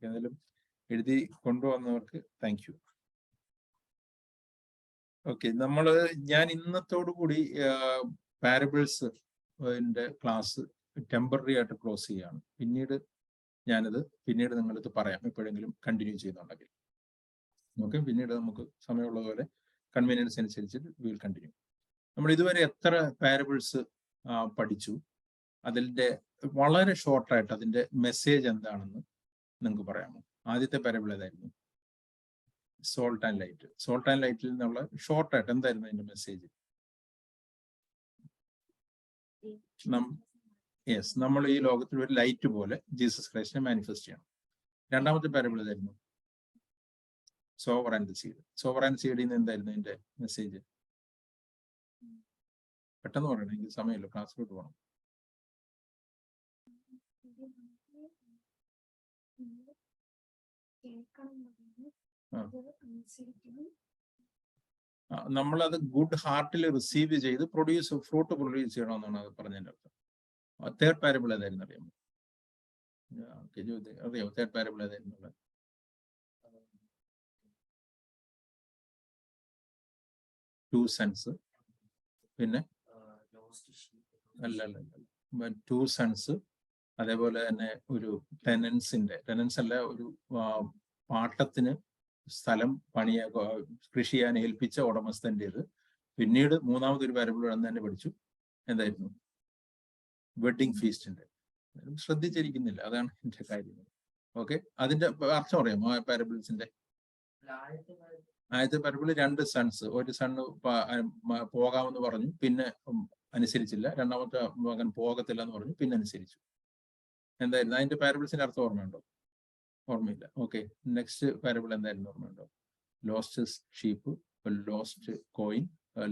ഏതായാലും എഴുതി കൊണ്ടുവന്നവർക്ക് thank you. Okay, ഞാൻ ഇന്നത്തോടു കൂടി പാരബിൾസ് ക്ലാസ് ടെമ്പററി ആയിട്ട് ക്ലോസ് ചെയ്യുകയാണ്. പിന്നീട് നിങ്ങളിത് പറയാം, എപ്പോഴെങ്കിലും കണ്ടിന്യൂ ചെയ്യുന്നുണ്ടെങ്കിൽ. ഓക്കെ, പിന്നീട് നമുക്ക് സമയമുള്ളതുപോലെ കൺവീനിയൻസ് അനുസരിച്ച് വിൽ കണ്ടിന്യൂ. നമ്മൾ ഇതുവരെ എത്ര പാരബിൾസ് പഠിച്ചു, അതിൻ്റെ വളരെ ഷോർട്ടായിട്ട് അതിൻ്റെ മെസ്സേജ് എന്താണെന്ന് നിങ്ങൾക്ക് പറയാമോ? ആദ്യത്തെ പാരബിൾ ഏതായിരുന്നു? Salt and light. Salt and ലൈറ്റിൽ നിന്നുള്ള ഷോർട്ടായിട്ട് എന്തായിരുന്നു അതിന്റെ മെസ്സേജ്? യെസ്, നമ്മൾ ഈ ലോകത്തിൽ ഒരു ലൈറ്റ് പോലെ ജീസസ് ക്രൈസ്റ്റിനെ മാനിഫെസ്റ്റ് ചെയ്യണം. രണ്ടാമത്തെ പാരബിൾ ഏതായിരുന്നു? Sower and seed. Sower and സീഡിൽ നിന്ന് എന്തായിരുന്നു അതിന്റെ മെസ്സേജ്? പെട്ടെന്ന് പറയണം, എനിക്ക് സമയമില്ല, ക്ലാസ്സിലോട്ട് പോകണം. നമ്മളത് ഗുഡ് ഹാർട്ടിൽ റിസീവ് ചെയ്ത് ഫ്രൂട്ട് പ്രൊഡ്യൂസ് ചെയ്യണമെന്നാണ് അത് പറഞ്ഞതിൻ്റെ അർത്ഥം. തേർഡ് പാരബിൾ ഏതായിരുന്നു അറിയാമോ? അറിയാമോ തേർഡ് പാരബിൾ ഏതായിരുന്നു? Two sons. പിന്നെ അല്ല, ടു സൺസ്, അതേപോലെ തന്നെ ഒരു ടെനൻസ് അല്ല, ഒരു പാട്ടത്തിന് സ്ഥലം കൃഷി ചെയ്യാൻ ഏൽപ്പിച്ച ഉടമസ്ഥൻ്റെത്. പിന്നീട് മൂന്നാമതൊരു പാരബിൾ തന്നെ പഠിച്ചു, എന്തായിരുന്നു? വെഡിങ് ഫീസ്റ്റിന്റെ. ശ്രദ്ധിച്ചിരിക്കുന്നില്ല, അതാണ് എന്റെ കാര്യം. ഓക്കെ, അതിന്റെ അർത്ഥം അറിയാമോ ആ പാരബിൾസിന്റെ? ആദ്യത്തെ പാരബിൾ 2 സൺസ്, ഒരു സണ്ണ് പോകാമെന്ന് പറഞ്ഞു, പിന്നെ അനുസരിച്ചില്ല. രണ്ടാമത്തെ മകൻ പോകത്തില്ല എന്ന് പറഞ്ഞു, പിന്നെ അനുസരിച്ചു. എന്തായിരുന്നു അതിന്റെ പാരബിൾസിന്റെ അർത്ഥം? ഓർമ്മയുണ്ടോ? ഓർമ്മയില്ല. ഓക്കെ, നെക്സ്റ്റ് പാരബിൾ എന്തായിരുന്നു? ഓർമ്മയുണ്ടോ? Lost sheep, lost coin,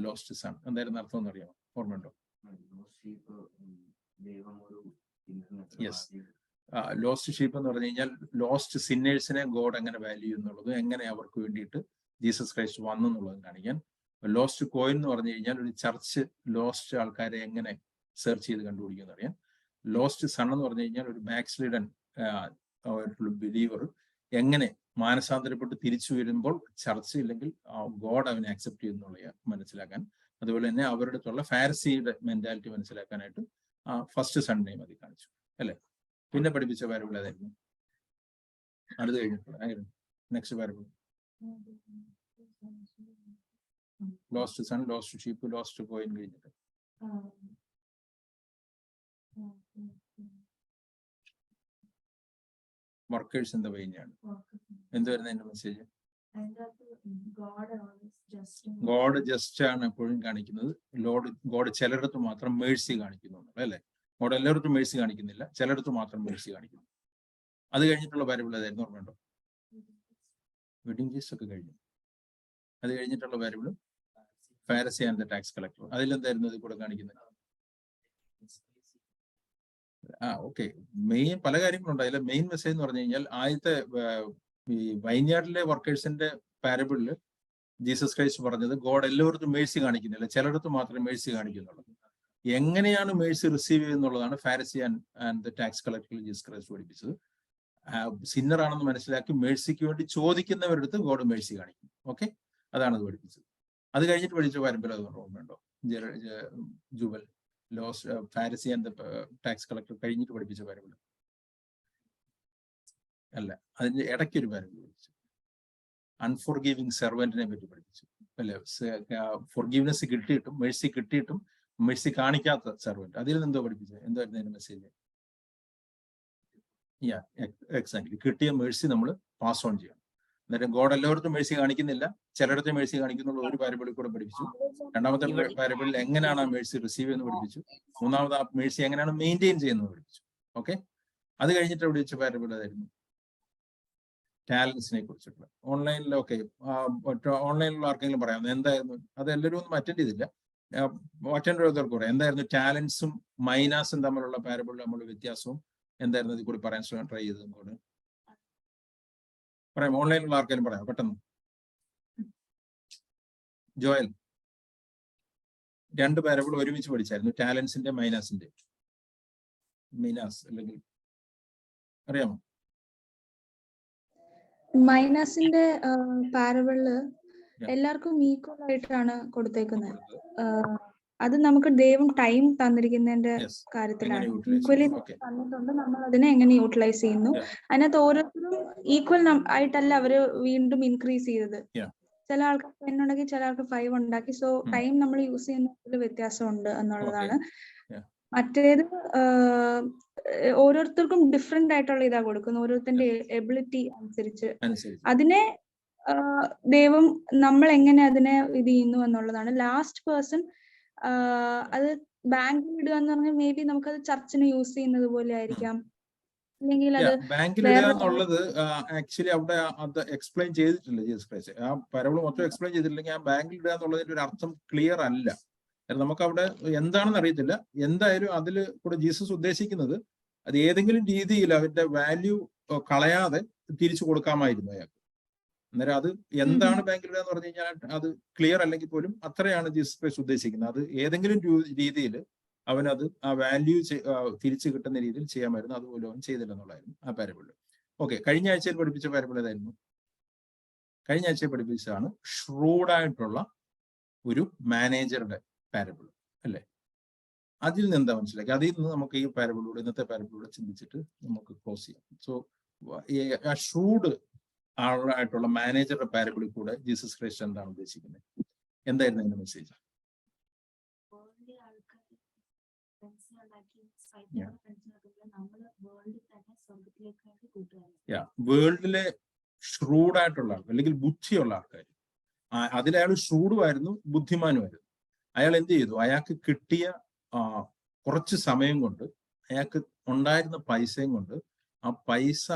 lost son. എന്തായിരുന്നു അർത്ഥം എന്ന് അറിയാമോ? ഓർമ്മയുണ്ടോ? യെസ്, ലോസ്റ്റ് ഷീപ്പ് എന്ന് പറഞ്ഞു കഴിഞ്ഞാൽ ലോസ്റ്റ് സിന്നേഴ്സിനെ ഗോഡ് എങ്ങനെ വാല്യൂ എന്നുള്ളതും എങ്ങനെ അവർക്ക് വേണ്ടിയിട്ട് ജീസസ് ക്രൈസ്റ്റ് വന്നു എന്നുള്ളതും കാണിക്കാൻ. ലോസ്റ്റ് കോയിൻ എന്ന് പറഞ്ഞു കഴിഞ്ഞാൽ ഒരു ചർച്ച് ലോസ്റ്റ് ആൾക്കാരെ എങ്ങനെ സെർച്ച് ചെയ്ത് കണ്ടുപിടിക്കുമെന്ന് അറിയാൻ. ലോസ്റ്റ് സൺ എന്ന് പറഞ്ഞു കഴിഞ്ഞാൽ ഒരു ബാക്സ്ലിഡൻ ബിലീവർ എങ്ങനെ മാനസാന്തരപ്പെട്ട് തിരിച്ചു വരുമ്പോൾ ചർച്ച് ഇല്ലെങ്കിൽ ഗോഡ് അവനെ അക്സെപ്റ്റ് ചെയ്യുന്നുള്ള മനസ്സിലാക്കാൻ. അതുപോലെ തന്നെ അവരുടെ അടുത്തുള്ള ഫാരസിയുടെ മെന്റാലിറ്റി മനസ്സിലാക്കാനായിട്ട് ഫസ്റ്റ് സൺഡേയും അത് കാണിച്ചു, അല്ലെ? പിന്നെ പഠിപ്പിച്ച പാരബിൾ ഏതായിരുന്നു? അടുത്ത് കഴിഞ്ഞിട്ടുള്ള next parable lost son, lost sheep, lost coin കഴിഞ്ഞിട്ട് വർക്കേഴ്സ് ഇൻ ദ വൈൻയാർഡ്. എന്തുവരുന്ന അതിന്റെ മെസ്സേജ്? ഗോഡ് ജസ്റ്റ് ആണ് എപ്പോഴും കാണിക്കുന്നത്. ഗോഡ് ചിലയിടത്ത് മാത്രം മേഴ്സി കാണിക്കുന്നു, അല്ലെ? ഗോഡ് എല്ലായിടത്തും മേഴ്സി കാണിക്കുന്നില്ല, ചിലയിടത്ത് മാത്രം മേഴ്സി കാണിക്കുന്നു. അത് കഴിഞ്ഞിട്ടുള്ള പാരബിൾ ഏതായിരുന്നു? ഓർമ്മയുണ്ടോ? വെഡിങ് ഫീസ്റ്റ് ഒക്കെ കഴിഞ്ഞു. അത് കഴിഞ്ഞിട്ടുള്ള parable Pharisee and the tax collector. അതിലെന്തായിരുന്നു ഇത് കൂടെ കാണിക്കുന്നത്? ഓക്കെ, മെയിൻ പല കാര്യങ്ങളുണ്ട്. അതിലെ മെയിൻ മെസ്സേജ് എന്ന് പറഞ്ഞു കഴിഞ്ഞാൽ ആദ്യത്തെ ഈ വൈൻയാർഡിലെ വർക്കേഴ്സിന്റെ പാരബിളിൽ ജീസസ് ക്രൈസ്റ്റ് പറഞ്ഞത് ഗോഡ് എല്ലായിടത്തും മേഴ്സി കാണിക്കുന്നില്ല, ചിലയിടത്ത് മാത്രമേ മേഴ്സി കാണിക്കുന്നുള്ളൂ. എങ്ങനെയാണ് മേഴ്സി റിസീവ് ചെയ്യുന്നുള്ളതാണ് ഫാരസി ആൻഡ് ദ ടാക്സ് കളക്ടറിൽ ജീസസ് ക്രൈസ്റ്റ് പഠിപ്പിച്ചത്. സിന്നർ ആണെന്ന് മനസ്സിലാക്കി മേഴ്സിക്ക് വേണ്ടി ചോദിക്കുന്നവരുടെ അടുത്ത് ഗോഡ് മേഴ്സി കാണിക്കും. ഓക്കെ, അതാണ് അത് പഠിപ്പിച്ചത്. അത് കഴിഞ്ഞിട്ട് പഠിച്ച പാരബിൾ അത് ഓർമ്മയുണ്ടോ? Jewel, lost Pharisee and tax collector കഴിഞ്ഞിട്ട് പഠിപ്പിച്ച പാരബിൾ അല്ല, അതിന്റെ ഇടയ്ക്കൊരു പാരബിൾ പഠിച്ചു. അൺഫോർഗീവിങ് സെർവന്റിനെ പറ്റി പഠിപ്പിച്ചു, അല്ലെ? ഫോർഗീവ്നെസ് കിട്ടിയിട്ടും മേഴ്സി കിട്ടിയിട്ടും മേഴ്സി കാണിക്കാത്ത സെർവന്റ്. അതിൽ നിന്നെന്തോ പഠിപ്പിച്ചത്? എന്തായിരുന്നു അതിന്റെ മെസ്സേജ്? എക്സാക്ട്ലി, കിട്ടിയ മേഴ്സി നമ്മൾ പാസ് ഓൺ ചെയ്യണം. എന്നിട്ട് ഗോഡ് എല്ലായിടത്തും മേഴ്സി കാണിക്കുന്നില്ല, ചിലയിടത്തെ മേഴ്സി കാണിക്കുന്നുള്ള ഒരു പാരബിളിൽ കൂടെ പഠിപ്പിച്ചു. രണ്ടാമത്തെ പാരബിളിൽ എങ്ങനെയാണ് ആ മേഴ്സി റിസീവ് ചെയ്യുന്നത് പഠിപ്പിച്ചു. മൂന്നാമത് ആ മേഴ്സി എങ്ങനെയാണ് മെയിൻറ്റെയിൻ ചെയ്യുന്നത് പഠിപ്പിച്ചു. ഓക്കെ, അത് കഴിഞ്ഞിട്ട് എവിടെ വെച്ച പാരബിൾ അതായിരുന്നു? ടാലൻസിനെ കുറിച്ചിട്ടുള്ള. ഓൺലൈനിലൊക്കെ ഓൺലൈനിലുള്ള ആർക്കെങ്കിലും പറയാം എന്തായിരുന്നു? അത് എല്ലാവരും ഒന്നും അറ്റൻഡ് ചെയ്തില്ല. അറ്റൻഡ് ചെയ്തവർക്ക് പറയാം എന്തായിരുന്നു ടാലൻസും മൈനാസും തമ്മിലുള്ള പാരബിളിൽ നമ്മൾ വ്യത്യാസവും എന്തായിരുന്നു? ഇതിൽ കൂടി പറയാൻ ട്രൈ ചെയ്തത് കൂടെ പറയാം. ഓൺലൈനിലുള്ള ആർക്കെങ്കിലും പറയാം പെട്ടെന്ന്. ജോയൽ, 2 പാരബിൾ ഒരുമിച്ച് പഠിച്ചായിരുന്നു, ടാലൻസിന്റെ മൈനാസിന്റെ. മൈനാസ് അല്ലെങ്കിൽ അറിയാമോ? മൈനസിന്റെ പാരബിളില് എല്ലാവർക്കും ഈക്വൽ ആയിട്ടാണ് കൊടുത്തേക്കുന്നത്. അത് നമുക്ക് ദൈവം ടൈം തന്നിരിക്കുന്നതിന്റെ കാര്യത്തിലാണ്. ഈക്വലി തന്നിട്ടുണ്ട്, നമ്മൾ അതിനെ എങ്ങനെ യൂട്ടിലൈസ് ചെയ്യുന്നു. അതിനകത്ത് ഓരോരുത്തരും ഈക്വൽ ആയിട്ടല്ല അവര് വീണ്ടും ഇൻക്രീസ് ചെയ്തത്. ചില ആൾക്ക് 10 ഉണ്ടെങ്കിൽ ചില ആൾക്ക് 5 ഉണ്ടാക്കി. സോ ടൈം നമ്മൾ യൂസ് ചെയ്യുന്നതിൽ വ്യത്യാസമുണ്ട് എന്നുള്ളതാണ്. മറ്റേത് ഓരോരുത്തർക്കും ഡിഫറെന്റ് ആയിട്ടുള്ള ഇതാ കൊടുക്കുന്നത്, ഓരോരുത്തരുടെ എബിലിറ്റി അനുസരിച്ച്. അതിനെ ദൈവം നമ്മൾ എങ്ങനെ അതിനെ ഇത് ചെയ്യുന്നു എന്നുള്ളതാണ്. ലാസ്റ്റ് പേഴ്സൺ അത് ബാങ്കിൽ ഇടുക എന്ന് പറഞ്ഞാൽ മേ ബി നമുക്കത് ചർച്ചിന് യൂസ് ചെയ്യുന്നത് പോലെ ആയിരിക്കാം. അല്ലെങ്കിൽ അത് ബാങ്കിൽ ഇടുക എന്നുള്ളത് ആക്ച്വലി അവിടെ അത് എക്സ്പ്ലെയിൻ ചെയ്തിട്ടില്ല ജീസസ് ക്രൈസ്റ്റ്. ആ പരബിൾ മൊത്തം എക്സ്പ്ലെയിൻ ചെയ്തിട്ടില്ലെങ്കിൽ ആ ബാങ്കിൽ ഇടുക എന്നുള്ളതിന്റെ ഒരു അർത്ഥം ക്ലിയർ അല്ല. നമുക്ക് അവിടെ എന്താണെന്ന് അറിയത്തില്ല. എന്തായാലും അതിൽ കൂടെ ജീസസ് ഉദ്ദേശിക്കുന്നത് അത് ഏതെങ്കിലും രീതിയിൽ അവന്റെ വാല്യൂ കളയാതെ തിരിച്ചു കൊടുക്കാമായിരുന്നു അയാൾക്ക്. അന്നേരം അത് എന്താണ് ബാങ്കിൽ ഇടുക എന്ന് പറഞ്ഞു കഴിഞ്ഞാൽ അത് ക്ലിയർ അല്ലെങ്കിൽ പോലും അത്രയാണ് ജീസസ് ക്രൈസ്റ്റ് ഉദ്ദേശിക്കുന്നത്. അത് ഏതെങ്കിലും രീതിയിൽ അവനത് ആ വാല്യൂ തിരിച്ചു കിട്ടുന്ന രീതിയിൽ ചെയ്യാമായിരുന്നു. അതുപോലെ അവൻ ചെയ്തില്ല എന്നുള്ളതായിരുന്നു ആ പാരബിൾ. ഓക്കെ, കഴിഞ്ഞ ആഴ്ചയിൽ പഠിപ്പിച്ച പാരബിൾ ഏതായിരുന്നു? കഴിഞ്ഞ ആഴ്ചയിൽ പഠിപ്പിച്ചതാണ് ഷ്രൂഡായിട്ടുള്ള ഒരു മാനേജറുടെ പാരബിൾ അല്ലേ? അതിൽ നിന്ന് എന്താ മനസ്സിലാക്കി? അതിൽ നിന്ന് നമുക്ക് ഈ പാരബിളിലൂടെ, ഇന്നത്തെ പാരബിളിലൂടെ ചിന്തിച്ചിട്ട് നമുക്ക് ക്ലോസ് ചെയ്യാം. സോ ആ ഷ്രൂഡ് ആയിട്ടുള്ള മാനേജറുടെ പാരബിളിൽ കൂടെ ജീസസ് ക്രൈസ്റ്റ് എന്താണ് ഉദ്ദേശിക്കുന്നത്? എന്തായിരുന്നു അതിന്റെ മെസ്സേജ്? വേൾഡിലെ ഷ്രൂഡായിട്ടുള്ള ആൾക്കാർ അല്ലെങ്കിൽ ബുദ്ധിയുള്ള ആൾക്കാർ, അതിലയാൾ ഷ്രൂഡുമായിരുന്നു, ബുദ്ധിമാനുമായിരുന്നു. അയാൾ എന്ത് ചെയ്തു? അയാൾക്ക് കിട്ടിയ കുറച്ച് സമയം കൊണ്ട്, അയാൾക്ക് ഉണ്ടായിരുന്ന പൈസയും കൊണ്ട്, ആ പൈസ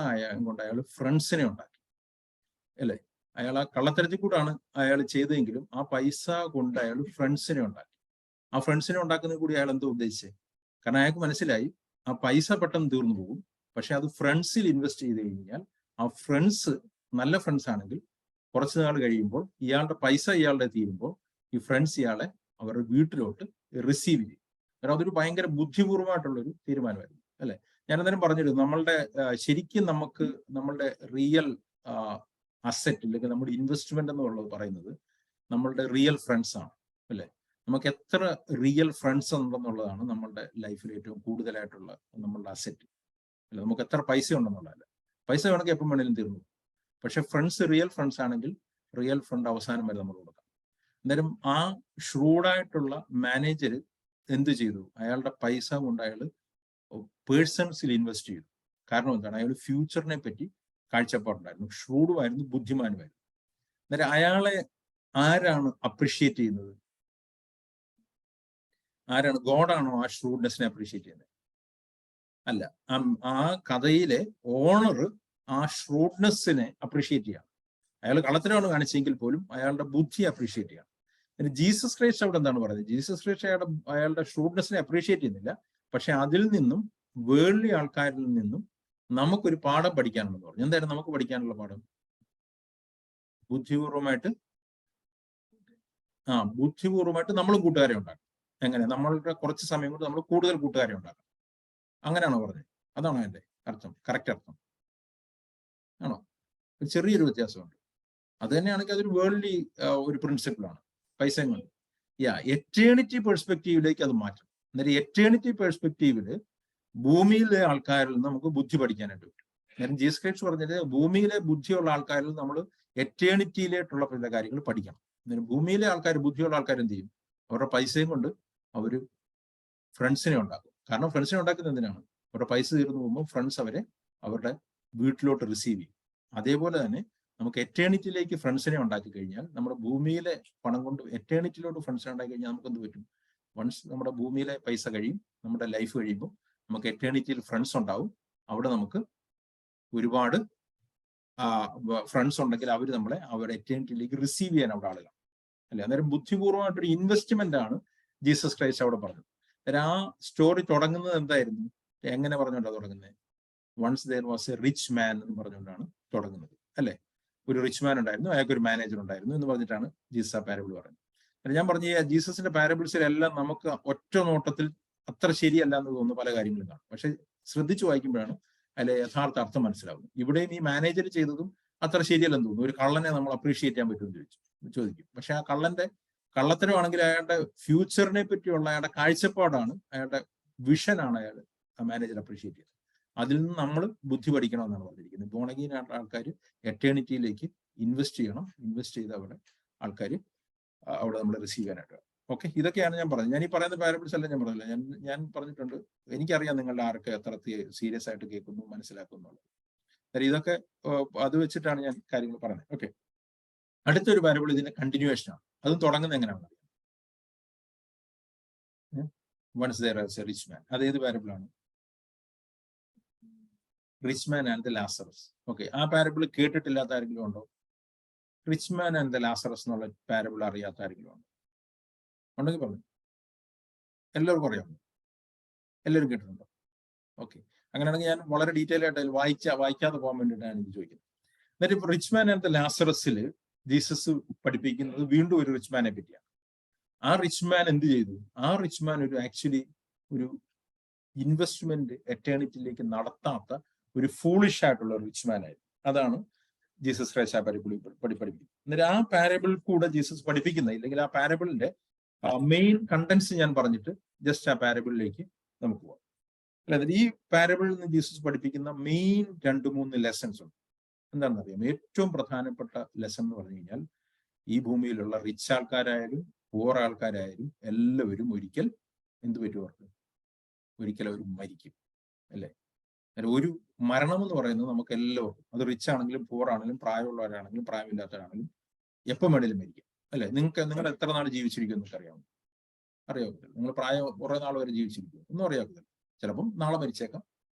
കൊണ്ട് അയാൾ ഫ്രണ്ട്സിനെ ഉണ്ടാക്കി അല്ലേ? അയാൾ ആ കള്ളത്തരത്തിൽ കൂടാണ് അയാൾ ചെയ്തെങ്കിലും ആ പൈസ കൊണ്ട് അയാൾ ഫ്രണ്ട്സിനെ ഉണ്ടാക്കി. ആ ഫ്രണ്ട്സിനെ ഉണ്ടാക്കുന്നത് കൂടി അയാൾ എന്തോ ഉദ്ദേശിച്ചത്? കാരണം അയാൾക്ക് മനസ്സിലായി ആ പൈസ പെട്ടെന്ന് തീർന്നു പോകും. പക്ഷെ അത് ഫ്രണ്ട്സിൽ ഇൻവെസ്റ്റ് ചെയ്ത് കഴിഞ്ഞാൽ ആ ഫ്രണ്ട്സ് നല്ല ഫ്രണ്ട്സ് ആണെങ്കിൽ കുറച്ച് നാൾ കഴിയുമ്പോൾ ഇയാളുടെ പൈസ ഇയാളുടെ തീരുമ്പോൾ ഈ ഫ്രണ്ട്സ് ഇയാളെ അവരുടെ വീട്ടിലോട്ട് റിസീവ് ചെയ്യും. കാരണം അതൊരു ഭയങ്കര ബുദ്ധിപൂർവമായിട്ടുള്ളൊരു തീരുമാനമായിരുന്നു അല്ലെ? ഞാൻ അന്നേരം പറഞ്ഞിരുന്നു, നമ്മളുടെ ശരിക്കും നമുക്ക് നമ്മളുടെ റിയൽ അസറ്റ് അല്ലെങ്കിൽ നമ്മുടെ ഇൻവെസ്റ്റ്മെന്റ് എന്നുള്ളത് പറയുന്നത് നമ്മളുടെ റിയൽ ഫ്രണ്ട്സ് ആണ് അല്ലെ? നമുക്ക് എത്ര റിയൽ ഫ്രണ്ട്സ് ഉണ്ടെന്നുള്ളതാണ് നമ്മളുടെ ലൈഫിൽ ഏറ്റവും കൂടുതലായിട്ടുള്ള നമ്മളുടെ അസറ്റ് അല്ല. നമുക്ക് എത്ര പൈസ ഉണ്ടെന്നുള്ളതല്ല. പൈസ വേണമെങ്കിൽ എപ്പം വേണേലും തീർന്നു. പക്ഷെ ഫ്രണ്ട്സ്, റിയൽ ഫ്രണ്ട്സ് ആണെങ്കിൽ റിയൽ ഫണ്ട് അവസാനം വരെ നമ്മൾ കൊടുക്കാം. അന്നേരം ആ ഷ്രൂഡായിട്ടുള്ള മാനേജർ എന്ത് ചെയ്തു? അയാളുടെ പൈസ കൊണ്ട് അയാൾ പേഴ്സൺസിൽ ഇൻവെസ്റ്റ് ചെയ്തു. കാരണം എന്താണ്? അയാൾ ഫ്യൂച്ചറിനെ പറ്റി കാഴ്ചപ്പാടുണ്ടായിരുന്നു, ഷ്രൂഡുമായിരുന്നു, ബുദ്ധിമാനുമായിരുന്നു. അന്നേരം അയാളെ ആരാണ് അപ്രിഷിയേറ്റ് ചെയ്യുന്നത്? ആരാണ്? ഗോഡാണോ ആ ഷ്രൂഡ്നെസ്സിനെ അപ്രീഷിയേറ്റ് ചെയ്യുന്നത്? അല്ല, ആ കഥയിലെ ഓണർ ആ ഷ്രൂഡ്നെസ്സിനെ അപ്രീഷിയേറ്റ് ചെയ്യണം. അയാൾ കള്ളത്തരമാണ് കാണിച്ചെങ്കിൽ പോലും അയാളുടെ ബുദ്ധി അപ്രീഷിയേറ്റ് ചെയ്യണം. ജീസസ് ക്രൈസ്റ്റ് അവിടെ എന്താണ് പറയുന്നത്? ജീസസ് ക്രൈസ്റ്റ് അയാളുടെ ഷ്രൂഡ്നെസ്സിനെ അപ്രീഷിയേറ്റ് ചെയ്യുന്നില്ല. പക്ഷെ അതിൽ നിന്നും, വേൾഡ്ലി ആൾക്കാരിൽ നിന്നും നമുക്കൊരു പാഠം പഠിക്കാനുണ്ടെന്ന് പറഞ്ഞു. എന്തായാലും നമുക്ക് പഠിക്കാനുള്ള പാഠം? ബുദ്ധിപൂർവമായിട്ട് നമ്മളും കൂട്ടുകാരെ ഉണ്ടാക്കും. എങ്ങനെ? നമ്മളുടെ കുറച്ച് സമയം കൊണ്ട് നമ്മൾ കൂടുതൽ കൂട്ടുകാരെ ഉണ്ടാക്കാം. അങ്ങനെയാണോ പറഞ്ഞത്? അതാണോ എൻ്റെ അർത്ഥം? കറക്റ്റ് അർത്ഥം ആണോ? ചെറിയൊരു വ്യത്യാസമുണ്ട്. അത് തന്നെയാണെങ്കിൽ അതൊരു വേൾഡ്ലി ഒരു പ്രിൻസിപ്പിളാണ്. പൈസയും കൊണ്ട് എറ്റേണിറ്റി പെർസ്പെക്റ്റീവിലേക്ക് അത് മാറ്റും. അന്നേരം എറ്റേണിറ്റി പെർസ്പെക്റ്റീവില് ഭൂമിയിലെ ആൾക്കാരിൽ നിന്ന് നമുക്ക് ബുദ്ധി പഠിക്കാനായിട്ട് പറ്റും. ഞാൻ ജീസസ് ക്രൈസ്റ്റ് പറഞ്ഞത് ഭൂമിയിലെ ബുദ്ധിയുള്ള ആൾക്കാരിൽ നമ്മൾ എറ്റേണിറ്റിയിലേക്കുള്ള പല കാര്യങ്ങൾ പഠിക്കണം. അന്നേരം ഭൂമിയിലെ ആൾക്കാർ, ബുദ്ധിയുള്ള ആൾക്കാർ എന്ത് ചെയ്യും? അവരുടെ പൈസയും കൊണ്ട് അവർ ഫ്രണ്ട്സിനെ ഉണ്ടാക്കും. കാരണം ഫ്രണ്ട്സിനെ ഉണ്ടാക്കുന്നത് എന്തിനാണ്? അവരുടെ പൈസ തീർന്നു പോകുമ്പോൾ ഫ്രണ്ട്സ് അവരെ അവരുടെ വീട്ടിലോട്ട് റിസീവ് ചെയ്യും. അതേപോലെ തന്നെ നമുക്ക് എറ്റേണിറ്റിയിലേക്ക് ഫ്രണ്ട്സിനെ ഉണ്ടാക്കി കഴിഞ്ഞാൽ, നമ്മുടെ ഭൂമിയിലെ പണം കൊണ്ട് എറ്റേണിറ്റിയിലോട്ട് ഫ്രണ്ട്സിനെ ഉണ്ടാക്കി കഴിഞ്ഞാൽ നമുക്ക് എന്ത് പറ്റും? വൺസ് നമ്മുടെ ഭൂമിയിലെ പൈസ കഴിയും, നമ്മുടെ ലൈഫ് കഴിയുമ്പോൾ നമുക്ക് എറ്റേണിറ്റിയിൽ ഫ്രണ്ട്സ് ഉണ്ടാവും. അവിടെ നമുക്ക് ഒരുപാട് ഫ്രണ്ട്സ് ഉണ്ടെങ്കിൽ അവർ നമ്മളെ അവരുടെ എറ്റേണിറ്റിയിലേക്ക് റിസീവ് ചെയ്യാൻ അവിടെ ആളുകൾ അല്ലെ? അന്നേരം ബുദ്ധിപൂർവമായിട്ടൊരു ഇൻവെസ്റ്റ്മെന്റ് ആണ് ജീസസ് ക്രൈസ്റ്റ് അവിടെ പറഞ്ഞത്. അന്നേരം ആ സ്റ്റോറി തുടങ്ങുന്നത് എന്തായിരുന്നു? എങ്ങനെ പറഞ്ഞുകൊണ്ടാണ് തുടങ്ങുന്നത്? Once there was a rich man എന്ന് പറഞ്ഞുകൊണ്ടാണ് തുടങ്ങുന്നത് അല്ലെ? ഒരു റിച്ച് മാൻ ഉണ്ടായിരുന്നു, അയാൾക്ക് ഒരു മാനേജർ ഉണ്ടായിരുന്നു എന്ന് പറഞ്ഞിട്ടാണ് ജീസസ് ആ പാരബിൾ പറയുന്നത്. ഞാൻ പറഞ്ഞ ജീസസിന്റെ പാരബിൾസിലെല്ലാം നമുക്ക് ഒറ്റ നോട്ടത്തിൽ അത്ര ശരിയല്ല എന്ന് തോന്നുന്ന പല കാര്യങ്ങളും കാണും. പക്ഷെ ശ്രദ്ധിച്ചു വായിക്കുമ്പോഴാണ് അതിലെ യഥാർത്ഥ അർത്ഥം മനസ്സിലാവുന്നത്. ഇവിടെയും ഈ മാനേജർ ചെയ്തതും അത്ര ശരിയല്ലെന്ന് തോന്നുന്നു. ഒരു കള്ളനെ നമ്മൾ അപ്രീഷിയേറ്റ് ചെയ്യാൻ പറ്റുമെന്ന് ചോദിക്കും. പക്ഷെ ആ കള്ളത്തരമാണെങ്കിൽ അയാളുടെ ഫ്യൂച്ചറിനെ പറ്റിയുള്ള അയാളുടെ കാഴ്ചപ്പാടാണ്, അയാളുടെ വിഷനാണ് അയാൾ മാനേജർ അപ്രീഷിയേറ്റ് ചെയ്യുന്നത്. അതിൽ നിന്ന് നമ്മൾ ബുദ്ധി പഠിക്കണമെന്നാണ് പറഞ്ഞിരിക്കുന്നത്. ബോണഗീൻ ആൾക്കാർ എറ്റേണിറ്റിയിലേക്ക് ഇൻവെസ്റ്റ് ചെയ്യണം. ഇൻവെസ്റ്റ് ചെയ്ത് ആൾക്കാർ അവിടെ നമ്മൾ റിസീവ് ചെയ്യാനായിട്ട്. ഓക്കെ, ഇതൊക്കെയാണ് ഞാൻ പറഞ്ഞത്. ഞാൻ ഈ പറയുന്ന പാരബിൾസ് അല്ല ഞാൻ പറഞ്ഞില്ല. ഞാൻ പറഞ്ഞിട്ടുണ്ട്, എനിക്കറിയാം നിങ്ങളുടെ ആർക്ക് എത്ര സീരിയസ് ആയിട്ട് കേൾക്കുന്നു, മനസ്സിലാക്കുന്നു. ഇതൊക്കെ അത് വെച്ചിട്ടാണ് ഞാൻ കാര്യങ്ങൾ പറഞ്ഞത്. ഓക്കെ, അടുത്തൊരു പാരബിൾ ഇതിന്റെ കണ്ടിന്യൂവേഷൻ ആണ്. അതും തുടങ്ങുന്നത് എങ്ങനെയാണ്? Once there was a rich man. അതേത് പാരബിളാണ്? Rich man and the Lazarus. Okay, ആ പാരബിൾ കേട്ടിട്ടില്ലാത്ത ആരെങ്കിലും ഉണ്ടോ? Rich man and the Lazarus എന്നുള്ള പാരബിൾ അറിയാത്ത ആരെങ്കിലും ഉണ്ടോ? ഉണ്ടെങ്കിൽ പറഞ്ഞു. എല്ലാവർക്കും അറിയാമോ? എല്ലാവരും കേട്ടിട്ടുണ്ടോ? ഓക്കെ, അങ്ങനെയാണെങ്കിൽ ഞാൻ വളരെ ഡീറ്റെയിൽ ആയിട്ട് വായിക്കാതെ പോകാൻ വേണ്ടിയിട്ടാണ് എനിക്ക് ചോദിക്കുന്നത്. എന്നിട്ട് ഇപ്പൊ റിച്ച് മാൻ ആൻഡ് ദ ലാസറസിൽ ജീസസ് പഠിപ്പിക്കുന്നത് വീണ്ടും ഒരു റിച്ച് മാനെ പറ്റിയാണ്. ആ റിച്ച് മാൻ എന്ത് ചെയ്തു? ആ റിച്ച് മാൻ ആക്ച്വലി ഒരു ഇൻവെസ്റ്റ്മെന്റ് എറ്റേണിറ്റിയിലേക്ക് നടത്താത്ത ഒരു ഫൂളിഷ് ആയിട്ടുള്ള റിച്ച് മാൻ ആയിരുന്നു. അതാണ് ജീസസ് ക്രൈസ്റ്റ് ആ പാരബിൾ പഠിപ്പിക്കുന്നത്. എന്നിട്ട് ആ പാരബിൾ കൂടെ ജീസസ് പഠിപ്പിക്കുന്ന, ഇല്ലെങ്കിൽ ആ പാരബിളിന്റെ മെയിൻ കണ്ടന്റ്സ് ഞാൻ പറഞ്ഞിട്ട് ജസ്റ്റ് ആ പാരബിളിലേക്ക് നമുക്ക് പോകാം. അല്ലാതെ ഈ പാരബിളിൽ നിന്ന് ജീസസ് പഠിപ്പിക്കുന്ന മെയിൻ 2-3 ലെസൺസ് ഉണ്ട്. എന്താണെന്ന് അറിയാം? ഏറ്റവും പ്രധാനപ്പെട്ട ലെസൺ എന്ന് പറഞ്ഞു കഴിഞ്ഞാൽ, ഈ ഭൂമിയിലുള്ള റിച്ച് ആൾക്കാരായാലും പൂർ ആൾക്കാരായാലും എല്ലാവരും ഒരിക്കൽ എന്ത് പറ്റും? അവർക്ക് ഒരിക്കൽ അവർ മരിക്കും, അല്ലേ? ഒരു മരണം എന്ന് പറയുന്നത് നമുക്ക് എല്ലാവർക്കും, അത് റിച്ച് ആണെങ്കിലും പൂർ ആണെങ്കിലും പ്രായമുള്ളവരാണെങ്കിലും പ്രായമില്ലാത്തവരാണെങ്കിലും എപ്പം വേണേലും മരിക്കും, അല്ലെ? നിങ്ങൾ എത്ര നാൾ ജീവിച്ചിരിക്കും എന്നൊക്കെ അറിയാമോ? അറിയാവില്ല. നിങ്ങൾ പ്രായം കുറെ നാൾ വരെ ജീവിച്ചിരിക്കും ഒന്നും അറിയാവില്ല. ചിലപ്പം നാളെ മരിച്ചേക്കാം,